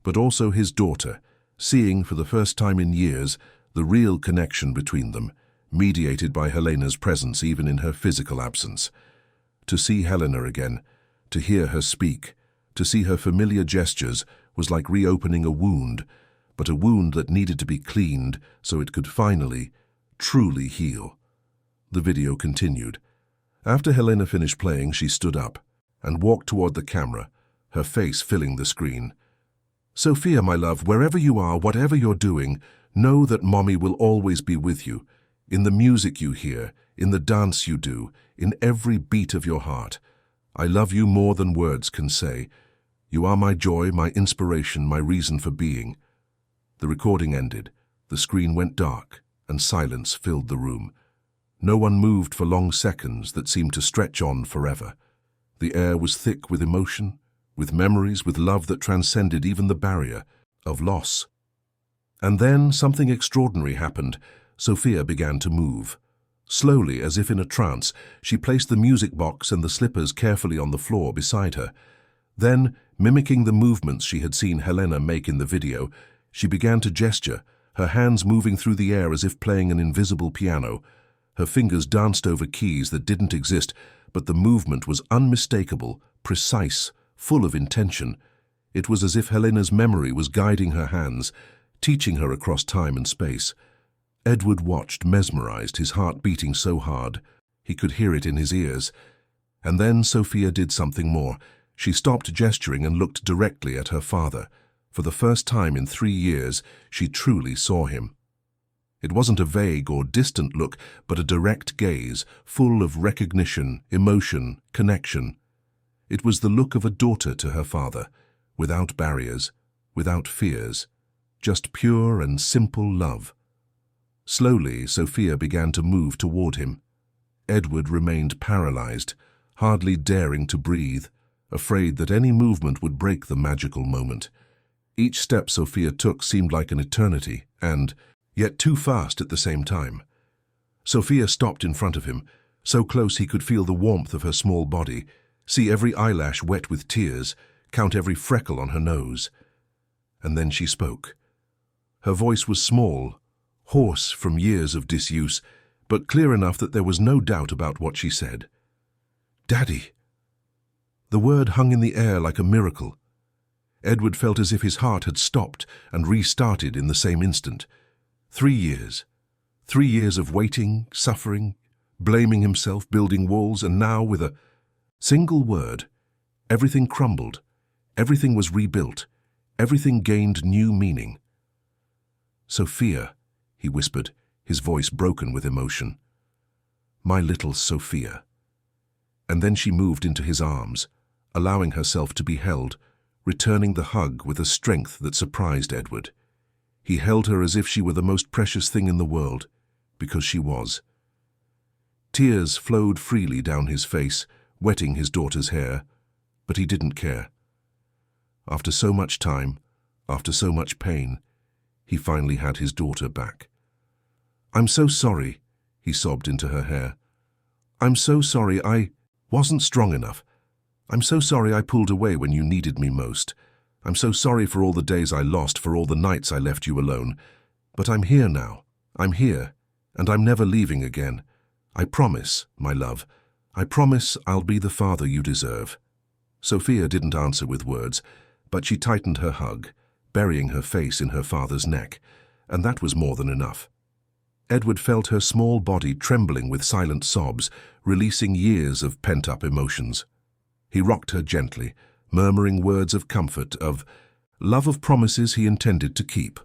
but also his daughter, seeing for the first time in years the real connection between them, mediated by Helena's presence even in her physical absence. To see Helena again, to hear her speak, to see her familiar gestures was like reopening a wound, but a wound that needed to be cleaned so it could finally, truly heal. The video continued. After Helena finished playing, she stood up and walked toward the camera, her face filling the screen. "Sophia, my love, wherever you are, whatever you're doing, know that Mommy will always be with you, in the music you hear, in the dance you do, in every beat of your heart. I love you more than words can say. You are my joy, my inspiration, my reason for being." The recording ended, the screen went dark, and silence filled the room. No one moved for long seconds that seemed to stretch on forever. The air was thick with emotion, with memories, with love that transcended even the barrier of loss. And then something extraordinary happened. Sophia began to move. Slowly, as if in a trance, she placed the music box and the slippers carefully on the floor beside her. Then, mimicking the movements she had seen Helena make in the video, she began to gesture, her hands moving through the air as if playing an invisible piano. Her fingers danced over keys that didn't exist, but the movement was unmistakable, precise, full of intention. It was as if Helena's memory was guiding her hands, teaching her across time and space. Edward watched, mesmerized, his heart beating so hard he could hear it in his ears. And then Sophia did something more. She stopped gesturing and looked directly at her father. For the first time in 3 years, she truly saw him. It wasn't a vague or distant look, but a direct gaze, full of recognition, emotion, connection. It was the look of a daughter to her father, without barriers, without fears, just pure and simple love. Slowly, Sophia began to move toward him. Edward remained paralyzed, hardly daring to breathe, afraid that any movement would break the magical moment. Each step Sophia took seemed like an eternity, and yet too fast at the same time. Sophia stopped in front of him, so close he could feel the warmth of her small body, see every eyelash wet with tears, count every freckle on her nose. And then she spoke. Her voice was small, hoarse from years of disuse, but clear enough that there was no doubt about what she said. "Daddy!" The word hung in the air like a miracle. Edward felt as if his heart had stopped and restarted in the same instant. 3 years. 3 years of waiting, suffering, blaming himself, building walls, and now with a single word, everything crumbled, everything was rebuilt, everything gained new meaning. "Sophia," he whispered, his voice broken with emotion. "My little Sophia." And then she moved into his arms, allowing herself to be held, returning the hug with a strength that surprised Edward. He held her as if she were the most precious thing in the world, because she was. Tears flowed freely down his face, wetting his daughter's hair, but he didn't care. After so much time, after so much pain, he finally had his daughter back. "I'm so sorry," he sobbed into her hair. "I'm so sorry I wasn't strong enough. I'm so sorry I pulled away when you needed me most. I'm so sorry for all the days I lost, for all the nights I left you alone. But I'm here now. I'm here, and I'm never leaving again. I promise, my love. I promise I'll be the father you deserve." Sophia didn't answer with words, but she tightened her hug, burying her face in her father's neck, and that was more than enough. Edward felt her small body trembling with silent sobs, releasing years of pent-up emotions. He rocked her gently, murmuring words of comfort, of love, of promises he intended to keep.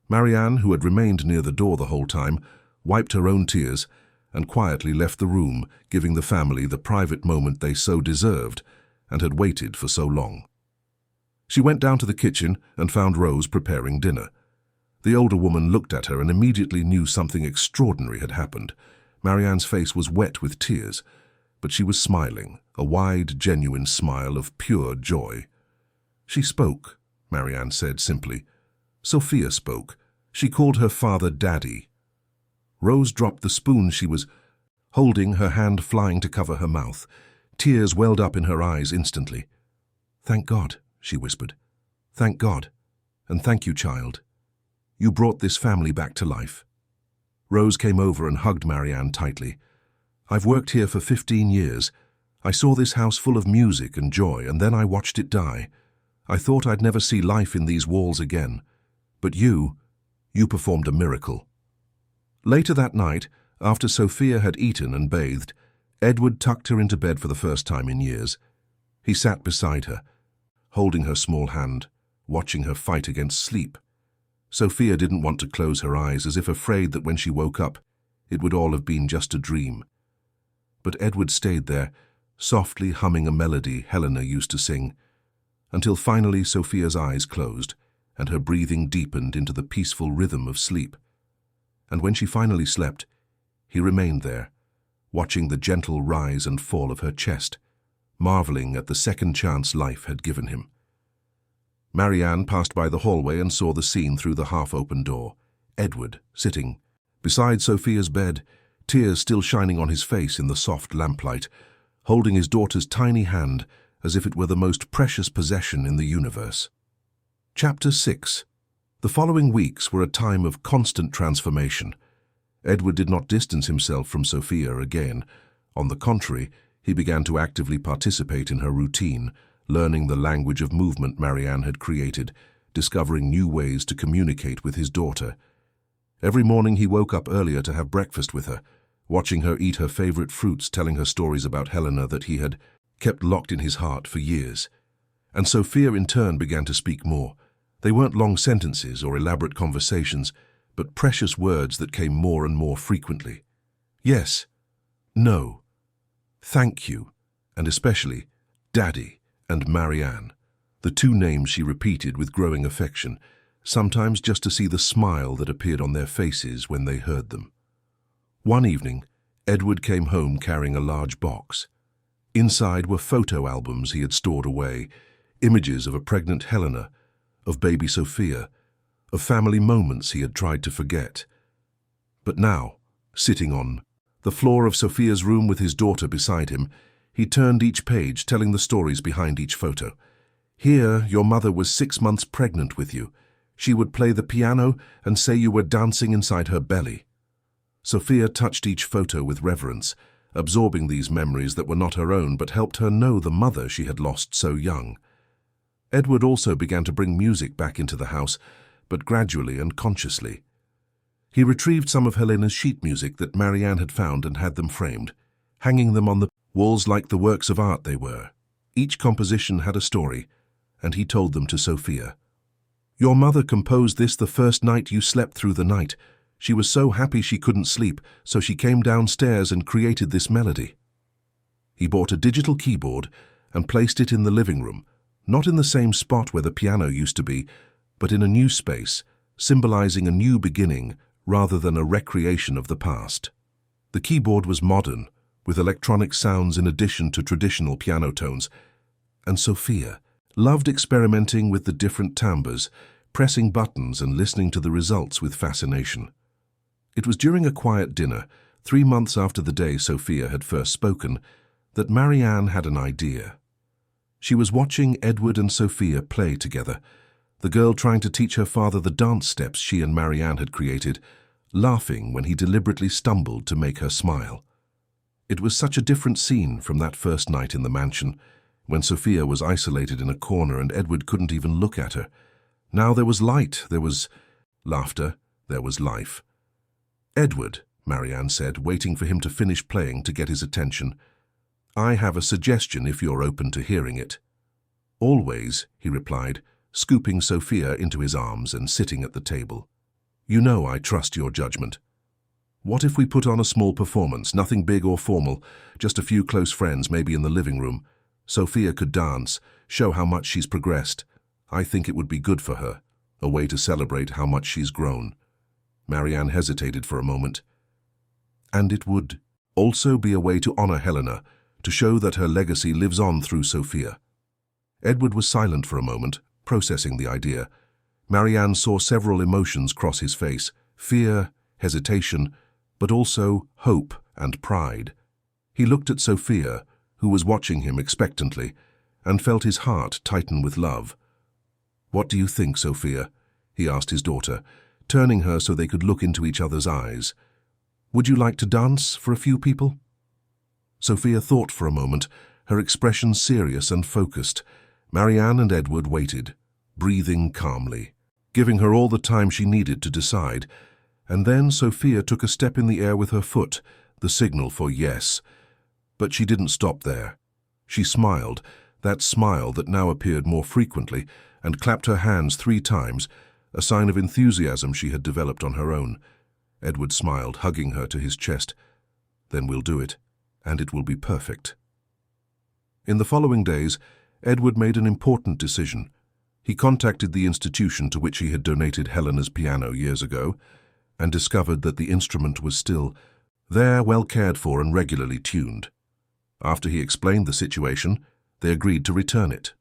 Marianne, who had remained near the door the whole time, wiped her own tears and quietly left the room, giving the family the private moment they so deserved and had waited for so long. She went down to the kitchen and found Rose preparing dinner. The older woman looked at her and immediately knew something extraordinary had happened. Marianne's face was wet with tears, but she was smiling, a wide, genuine smile of pure joy. "She spoke," Marianne said simply. "Sophia spoke. She called her father Daddy." Rose dropped the spoon she was... holding her hand flying to cover her mouth. Tears welled up in her eyes instantly. "Thank God," she whispered. "Thank God. And thank you, child. You brought this family back to life." Rose came over and hugged Marianne tightly. "I've worked here for 15 years. I saw this house full of music and joy, and then I watched it die. I thought I'd never see life in these walls again. But you performed a miracle." Later that night, after Sophia had eaten and bathed, Edward tucked her into bed for the first time in years. He sat beside her, holding her small hand, watching her fight against sleep. Sophia didn't want to close her eyes, as if afraid that when she woke up, it would all have been just a dream. But Edward stayed there, softly humming a melody Helena used to sing, until finally Sophia's eyes closed and her breathing deepened into the peaceful rhythm of sleep. And when she finally slept, he remained there, watching the gentle rise and fall of her chest, marveling at the second chance life had given him. Marianne passed by the hallway and saw the scene through the half-open door. Edward, sitting beside Sophia's bed, tears still shining on his face in the soft lamplight, holding his daughter's tiny hand as if it were the most precious possession in the universe. Chapter 6. The following weeks were a time of constant transformation. Edward did not distance himself from Sophia again. On the contrary, he began to actively participate in her routine, learning the language of movement Marianne had created, discovering new ways to communicate with his daughter. Every morning he woke up earlier to have breakfast with her, watching her eat her favorite fruits, telling her stories about Helena that he had kept locked in his heart for years. And Sophia in turn began to speak more. They weren't long sentences or elaborate conversations, but precious words that came more and more frequently. Yes, no, thank you, and especially Daddy and Marianne, the two names she repeated with growing affection, sometimes just to see the smile that appeared on their faces when they heard them. One evening, Edward came home carrying a large box. Inside were photo albums he had stored away, images of a pregnant Helena, of baby Sophia, of family moments he had tried to forget. But now, sitting on the floor of Sophia's room with his daughter beside him, he turned each page, telling the stories behind each photo. "Here, your mother was 6 months pregnant with you. She would play the piano and say you were dancing inside her belly." Sophia touched each photo with reverence, absorbing these memories that were not her own but helped her know the mother she had lost so young. Edward also began to bring music back into the house, but gradually and consciously. He retrieved some of Helena's sheet music that Marianne had found and had them framed, hanging them on the walls like the works of art they were. Each composition had a story, and he told them to Sophia. "Your mother composed this the first night you slept through the night. She was so happy she couldn't sleep, so she came downstairs and created this melody." He bought a digital keyboard and placed it in the living room, not in the same spot where the piano used to be, but in a new space, symbolizing a new beginning rather than a recreation of the past. The keyboard was modern, with electronic sounds in addition to traditional piano tones, and Sophia loved experimenting with the different timbres, pressing buttons and listening to the results with fascination. It was during a quiet dinner, 3 months after the day Sophia had first spoken, that Marianne had an idea. She was watching Edward and Sophia play together, the girl trying to teach her father the dance steps she and Marianne had created, laughing when he deliberately stumbled to make her smile. It was such a different scene from that first night in the mansion, when Sophia was isolated in a corner and Edward couldn't even look at her. Now there was light, there was laughter, there was life. "Edward," Marianne said, waiting for him to finish playing to get his attention, "I have a suggestion if you're open to hearing it." "Always," he replied, scooping Sophia into his arms and sitting at the table. "You know I trust your judgment. What if we put on a small performance, nothing big or formal, just a few close friends, maybe in the living room? Sophia could dance, show how much she's progressed. I think it would be good for her, a way to celebrate how much she's grown." Marianne hesitated for a moment. "And it would also be a way to honor Helena, to show that her legacy lives on through Sophia." Edward was silent for a moment, processing the idea. Marianne saw several emotions cross his face: fear, hesitation, but also hope and pride. He looked at Sophia, who was watching him expectantly, and felt his heart tighten with love. "What do you think, Sophia?" he asked his daughter, turning her so they could look into each other's eyes. "Would you like to dance for a few people?" Sophia thought for a moment, her expression serious and focused. Marianne and Edward waited, breathing calmly, giving her all the time she needed to decide. And then Sophia took a step in the air with her foot, the signal for yes. But she didn't stop there. She smiled, that smile that now appeared more frequently, and clapped her hands 3 times, a sign of enthusiasm she had developed on her own. Edward smiled, hugging her to his chest. "Then we'll do it, and it will be perfect." In the following days, Edward made an important decision. He contacted the institution to which he had donated Helena's piano years ago, and discovered that the instrument was still there, well cared for and regularly tuned. After he explained the situation, they agreed to return it.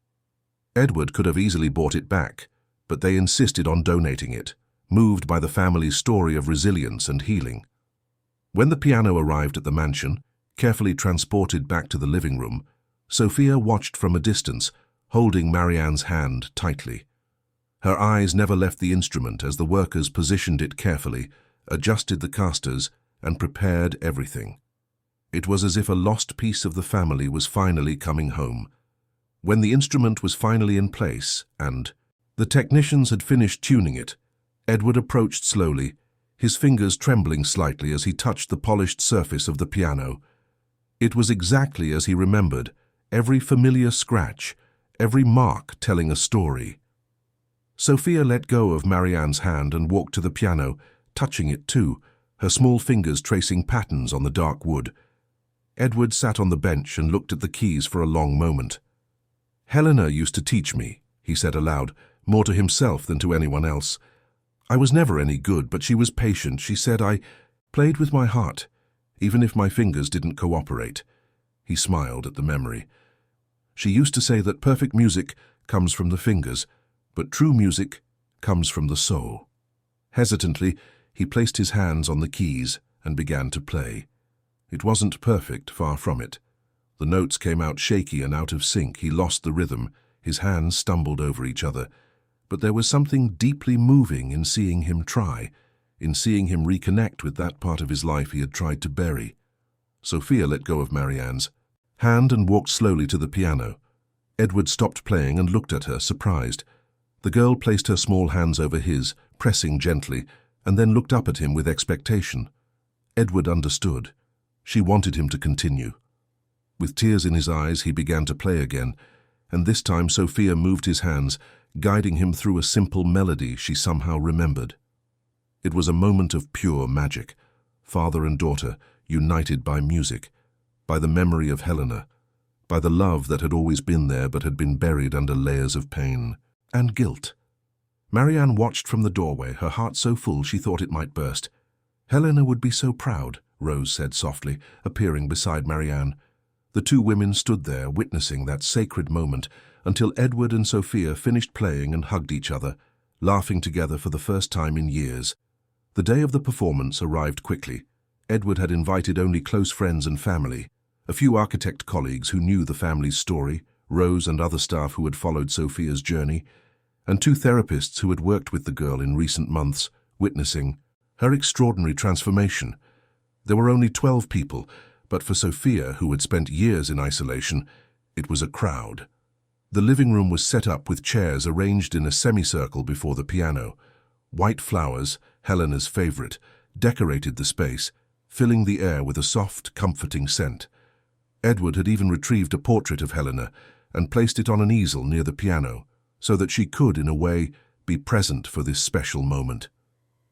Edward could have easily bought it back, but they insisted on donating it, moved by the family's story of resilience and healing. When the piano arrived at the mansion, carefully transported back to the living room, Sophia watched from a distance, holding Marianne's hand tightly. Her eyes never left the instrument as the workers positioned it carefully, adjusted the casters, and prepared everything. It was as if a lost piece of the family was finally coming home. When the instrument was finally in place and the technicians had finished tuning it, Edward approached slowly, his fingers trembling slightly as he touched the polished surface of the piano. It was exactly as he remembered, every familiar scratch, every mark telling a story. Sophia let go of Marianne's hand and walked to the piano, touching it too, her small fingers tracing patterns on the dark wood. Edward sat on the bench and looked at the keys for a long moment. "Helena used to teach me," he said aloud, more to himself than to anyone else. "I was never any good, but she was patient. She said I played with my heart, even if my fingers didn't cooperate." He smiled at the memory. "She used to say that perfect music comes from the fingers, but true music comes from the soul." Hesitantly, he placed his hands on the keys and began to play. It wasn't perfect, far from it. The notes came out shaky and out of sync. He lost the rhythm. His hands stumbled over each other. But there was something deeply moving in seeing him try, in seeing him reconnect with that part of his life he had tried to bury. Sophia let go of Marianne's hand and walked slowly to the piano. Edward stopped playing and looked at her, surprised. The girl placed her small hands over his, pressing gently, and then looked up at him with expectation. Edward understood. She wanted him to continue. With tears in his eyes, he began to play again, and this time Sophia moved his hands, guiding him through a simple melody she somehow remembered. It was a moment of pure magic, father and daughter united by music, by the memory of Helena, by the love that had always been there but had been buried under layers of pain and guilt. Marianne watched from the doorway, her heart so full she thought it might burst. "Helena would be so proud," Rose said softly, appearing beside Marianne. The 2 women stood there, witnessing that sacred moment, until Edward and Sophia finished playing and hugged each other, laughing together for the first time in years. The day of the performance arrived quickly. Edward had invited only close friends and family, a few architect colleagues who knew the family's story, Rose and other staff who had followed Sophia's journey, and 2 therapists who had worked with the girl in recent months, witnessing her extraordinary transformation. There were only 12 people, but for Sophia, who had spent years in isolation, it was a crowd. The living room was set up with chairs arranged in a semicircle before the piano. White flowers, Helena's favorite, decorated the space, filling the air with a soft, comforting scent. Edward had even retrieved a portrait of Helena and placed it on an easel near the piano, so that she could, in a way, be present for this special moment.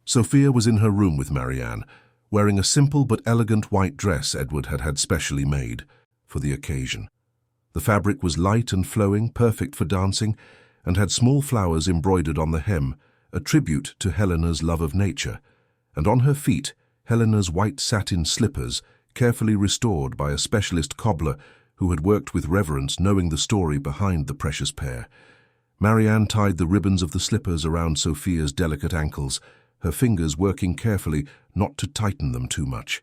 Sophia was in her room with Marianne, wearing a simple but elegant white dress Edward had had specially made for the occasion. The fabric was light and flowing, perfect for dancing, and had small flowers embroidered on the hem, a tribute to Helena's love of nature, and on her feet, Helena's white satin slippers, carefully restored by a specialist cobbler who had worked with reverence, knowing the story behind the precious pair. Marianne tied the ribbons of the slippers around Sophia's delicate ankles, her fingers working carefully not to tighten them too much.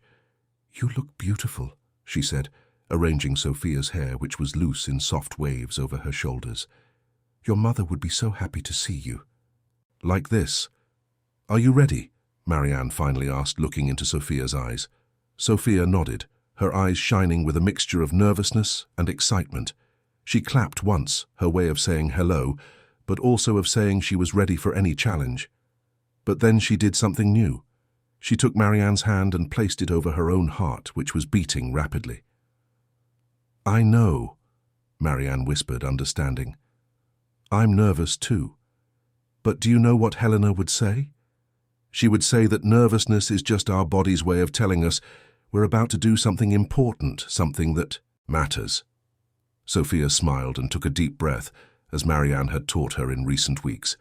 "You look beautiful," she said, arranging Sophia's hair, which was loose in soft waves over her shoulders. "Your mother would be so happy to see you." "Like this. Are you ready?" Marianne finally asked, looking into Sophia's eyes. Sophia nodded, her eyes shining with a mixture of nervousness and excitement. She clapped once, her way of saying hello, but also of saying she was ready for any challenge. But then she did something new. She took Marianne's hand and placed it over her own heart, which was beating rapidly. "I know," Marianne whispered, understanding. "I'm nervous too. But do you know what Helena would say? She would say that nervousness is just our body's way of telling us we're about to do something important, something that matters." Sophia smiled and took a deep breath, as Marianne had taught her in recent weeks.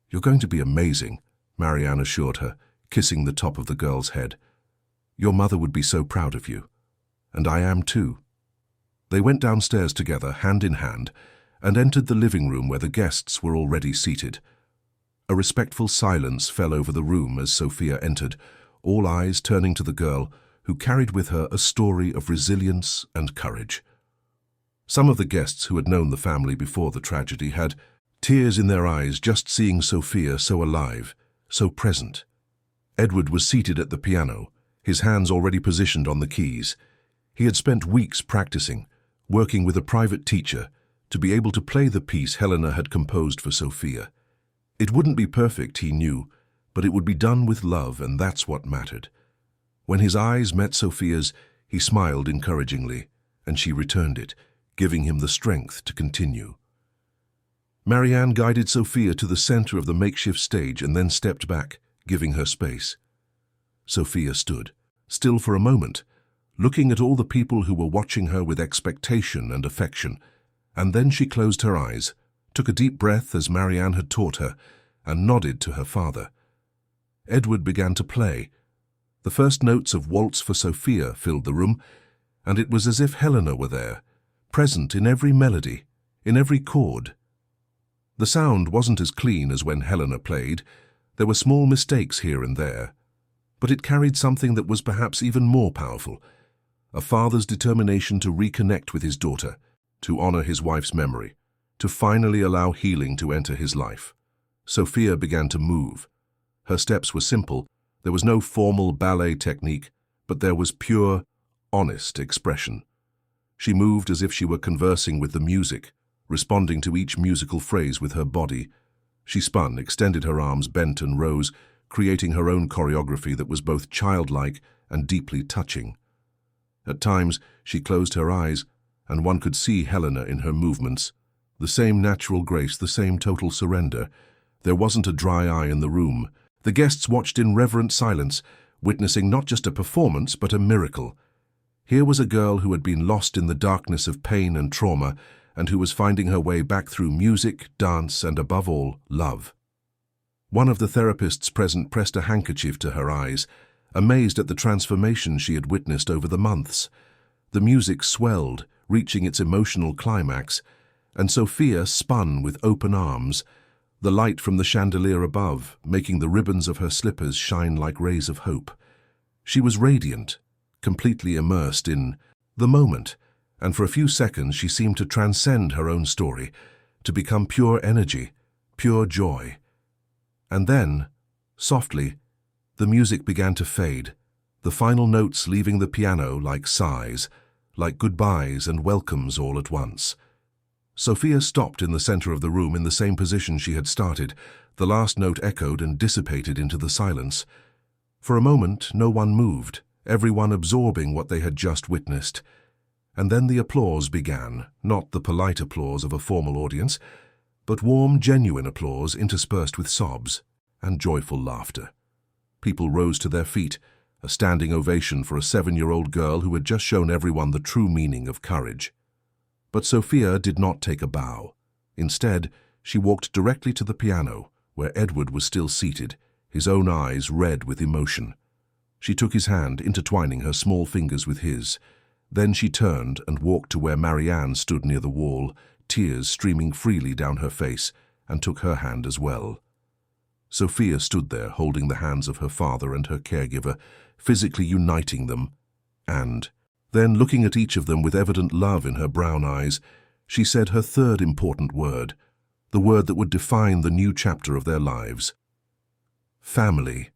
"You're going to be amazing," Marianne assured her, kissing the top of the girl's head. "Your mother would be so proud of you. And I am too." They went downstairs together, hand in hand, and entered the living room where the guests were already seated. A respectful silence fell over the room as Sophia entered, all eyes turning to the girl, who carried with her a story of resilience and courage. Some of the guests who had known the family before the tragedy had tears in their eyes just seeing Sophia so alive, so present. Edward was seated at the piano, his hands already positioned on the keys. He had spent weeks practicing, working with a private teacher, to be able to play the piece Helena had composed for Sophia. It wouldn't be perfect, he knew, but it would be done with love, and that's what mattered. When his eyes met Sophia's, he smiled encouragingly, and she returned it, giving him the strength to continue. Marianne guided Sophia to the center of the makeshift stage and then stepped back, giving her space. Sophia stood, still for a moment, looking at all the people who were watching her with expectation and affection, and then she closed her eyes, took a deep breath as Marianne had taught her, and nodded to her father. Edward began to play. The first notes of Waltz for Sophia filled the room, and it was as if Helena were there, present in every melody, in every chord. The sound wasn't as clean as when Helena played. There were small mistakes here and there, but it carried something that was perhaps even more powerful, a father's determination to reconnect with his daughter, to honor his wife's memory, to finally allow healing to enter his life. Sophia began to move. Her steps were simple. There was no formal ballet technique, but there was pure, honest expression. She moved as if she were conversing with the music, responding to each musical phrase with her body. She spun, extended her arms, bent and rose, creating her own choreography that was both childlike and deeply touching. At times, she closed her eyes, and one could see Helena in her movements. The same natural grace, the same total surrender. There wasn't a dry eye in the room. The guests watched in reverent silence, witnessing not just a performance, but a miracle. Here was a girl who had been lost in the darkness of pain and trauma, and who was finding her way back through music, dance, and above all, love. One of the therapists present pressed a handkerchief to her eyes, amazed at the transformation she had witnessed over the months. The music swelled, reaching its emotional climax, and Sophia spun with open arms, the light from the chandelier above making the ribbons of her slippers shine like rays of hope. She was radiant, completely immersed in the moment, and for a few seconds she seemed to transcend her own story, to become pure energy, pure joy. And then, softly, the music began to fade, the final notes leaving the piano like sighs, like goodbyes and welcomes all at once. Sophia stopped in the center of the room in the same position she had started. The last note echoed and dissipated into the silence. For a moment, no one moved, everyone absorbing what they had just witnessed. And then the applause began, not the polite applause of a formal audience, but warm, genuine applause interspersed with sobs and joyful laughter. People rose to their feet, a standing ovation for a 7-year-old girl who had just shown everyone the true meaning of courage. But Sophia did not take a bow. Instead, she walked directly to the piano, where Edward was still seated, his own eyes red with emotion. She took his hand, intertwining her small fingers with his. Then she turned and walked to where Marianne stood near the wall, tears streaming freely down her face, and took her hand as well. Sophia stood there, holding the hands of her father and her caregiver, physically uniting them, And then, looking at each of them with evident love in her brown eyes, she said her third important word, the word that would define the new chapter of their lives. Family.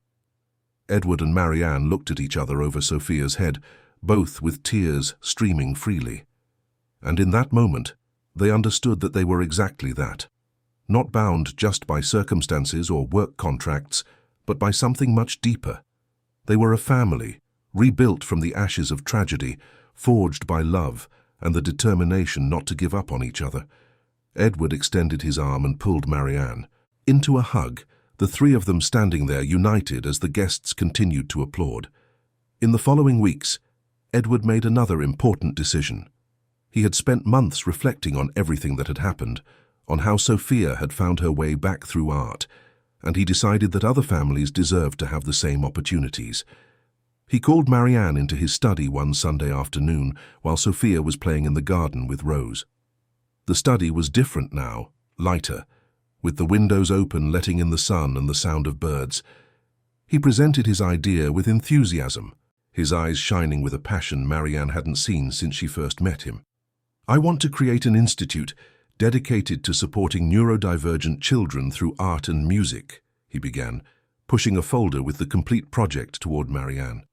Edward and Marianne looked at each other over Sophia's head, both with tears streaming freely. And in that moment, they understood that they were exactly that. Not bound just by circumstances or work contracts, but by something much deeper. They were a family, rebuilt from the ashes of tragedy, forged by love and the determination not to give up on each other. Edward extended his arm and pulled Marianne into a hug, the three of them standing there united as the guests continued to applaud. In the following weeks, Edward made another important decision. He had spent months reflecting on everything that had happened, on how Sophia had found her way back through art, and he decided that other families deserved to have the same opportunities. He called Marianne into his study one Sunday afternoon while Sophia was playing in the garden with Rose. The study was different now, lighter, with the windows open letting in the sun and the sound of birds. He presented his idea with enthusiasm, his eyes shining with a passion Marianne hadn't seen since she first met him. "I want to create an institute dedicated to supporting neurodivergent children through art and music," he began, pushing a folder with the complete project toward Marianne.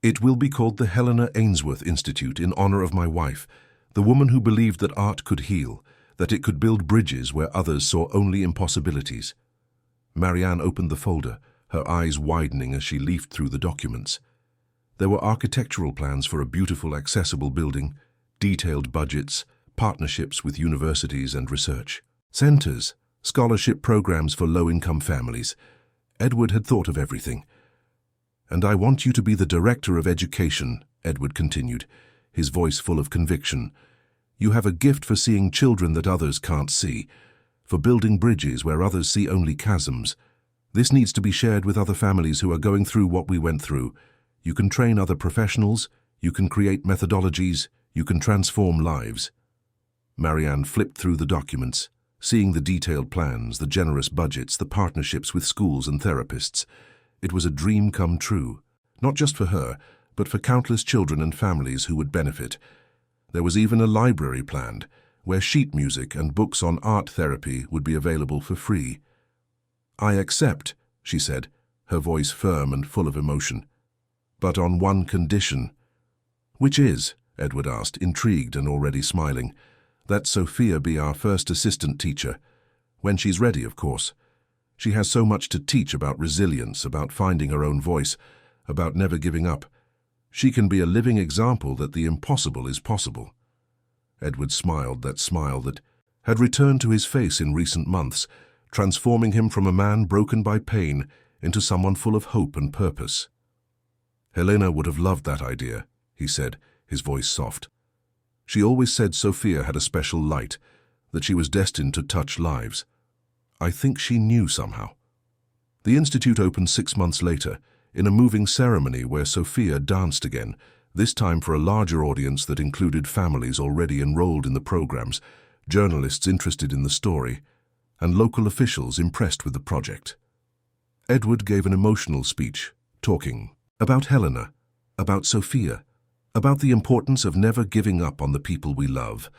"It will be called the Helena Ainsworth Institute in honor of my wife, the woman who believed that art could heal, that it could build bridges where others saw only impossibilities." Marianne opened the folder, her eyes widening as she leafed through the documents. There were architectural plans for a beautiful, accessible building, detailed budgets, partnerships with universities and research centers, scholarship programs for low-income families. Edward had thought of everything. "And I want you to be the director of education," Edward continued, his voice full of conviction. "You have a gift for seeing children that others can't see, for building bridges where others see only chasms. This needs to be shared with other families who are going through what we went through. You can train other professionals, you can create methodologies, you can transform lives." Marianne flipped through the documents, seeing the detailed plans, the generous budgets, the partnerships with schools and therapists. It was a dream come true, not just for her, but for countless children and families who would benefit. There was even a library planned, where sheet music and books on art therapy would be available for free. "I accept," she said, her voice firm and full of emotion. "But on one condition." "Which is?" Edward asked, intrigued and already smiling. "That Sophia be our first assistant teacher. When she's ready, of course. She has so much to teach about resilience, about finding her own voice, about never giving up. She can be a living example that the impossible is possible." Edward smiled, that smile that had returned to his face in recent months, transforming him from a man broken by pain into someone full of hope and purpose. "Helena would have loved that idea," he said, his voice soft. "She always said Sophia had a special light, that she was destined to touch lives. I think she knew somehow." The institute opened 6 months later, in a moving ceremony where Sophia danced again, this time for a larger audience that included families already enrolled in the programs, journalists interested in the story, and local officials impressed with the project. Edward gave an emotional speech, talking about Helena, about Sophia, about the importance of never giving up on the people we love.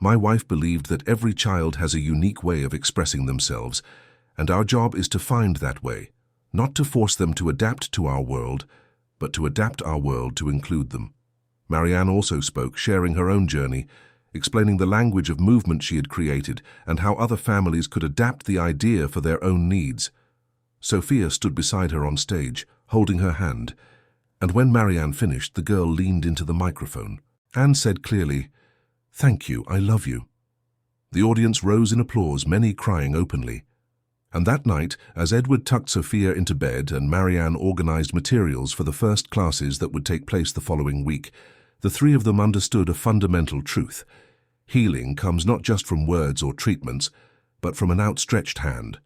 "My wife believed that every child has a unique way of expressing themselves, and our job is to find that way, not to force them to adapt to our world, but to adapt our world to include them." Marianne also spoke, sharing her own journey, explaining the language of movement she had created and how other families could adapt the idea for their own needs. Sophia stood beside her on stage, holding her hand, and when Marianne finished, the girl leaned into the microphone and said clearly, "Thank you, I love you." The audience rose in applause, many crying openly. And that night, as Edward tucked Sophia into bed and Marianne organized materials for the first classes that would take place the following week, the three of them understood a fundamental truth. Healing comes not just from words or treatments, but from an outstretched hand,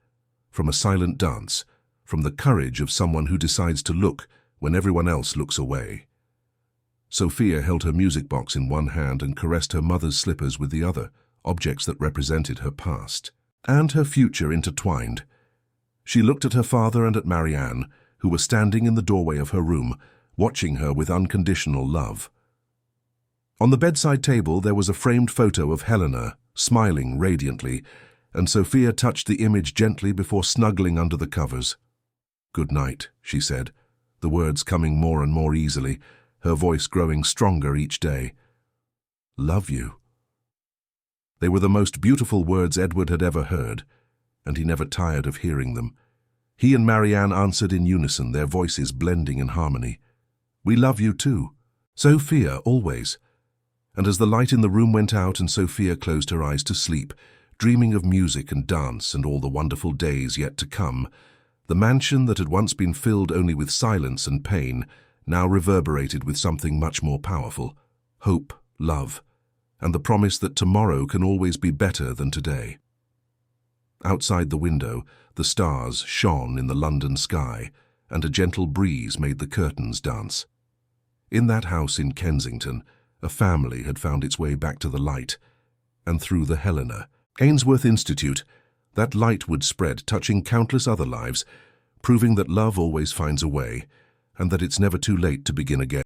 from a silent dance, from the courage of someone who decides to look when everyone else looks away. Sophia held her music box in one hand and caressed her mother's slippers with the other, objects that represented her past and her future intertwined. She looked at her father and at Marianne, who were standing in the doorway of her room, watching her with unconditional love. On the bedside table there was a framed photo of Helena, smiling radiantly, and Sophia touched the image gently before snuggling under the covers. "Good night," she said, the words coming more and more easily, her voice growing stronger each day. "Love you." They were the most beautiful words Edward had ever heard, and he never tired of hearing them. He and Marianne answered in unison, their voices blending in harmony. "We love you too. Sophia, always." And as the light in the room went out and Sophia closed her eyes to sleep, dreaming of music and dance and all the wonderful days yet to come, the mansion that had once been filled only with silence and pain now reverberated with something much more powerful: hope, love, and the promise that tomorrow can always be better than today. Outside the window, the stars shone in the London sky, and a gentle breeze made the curtains dance. In that house in Kensington, a family had found its way back to the light, and through the Helena, Ainsworth Institute, that light would spread, touching countless other lives, proving that love always finds a way, and that it's never too late to begin again.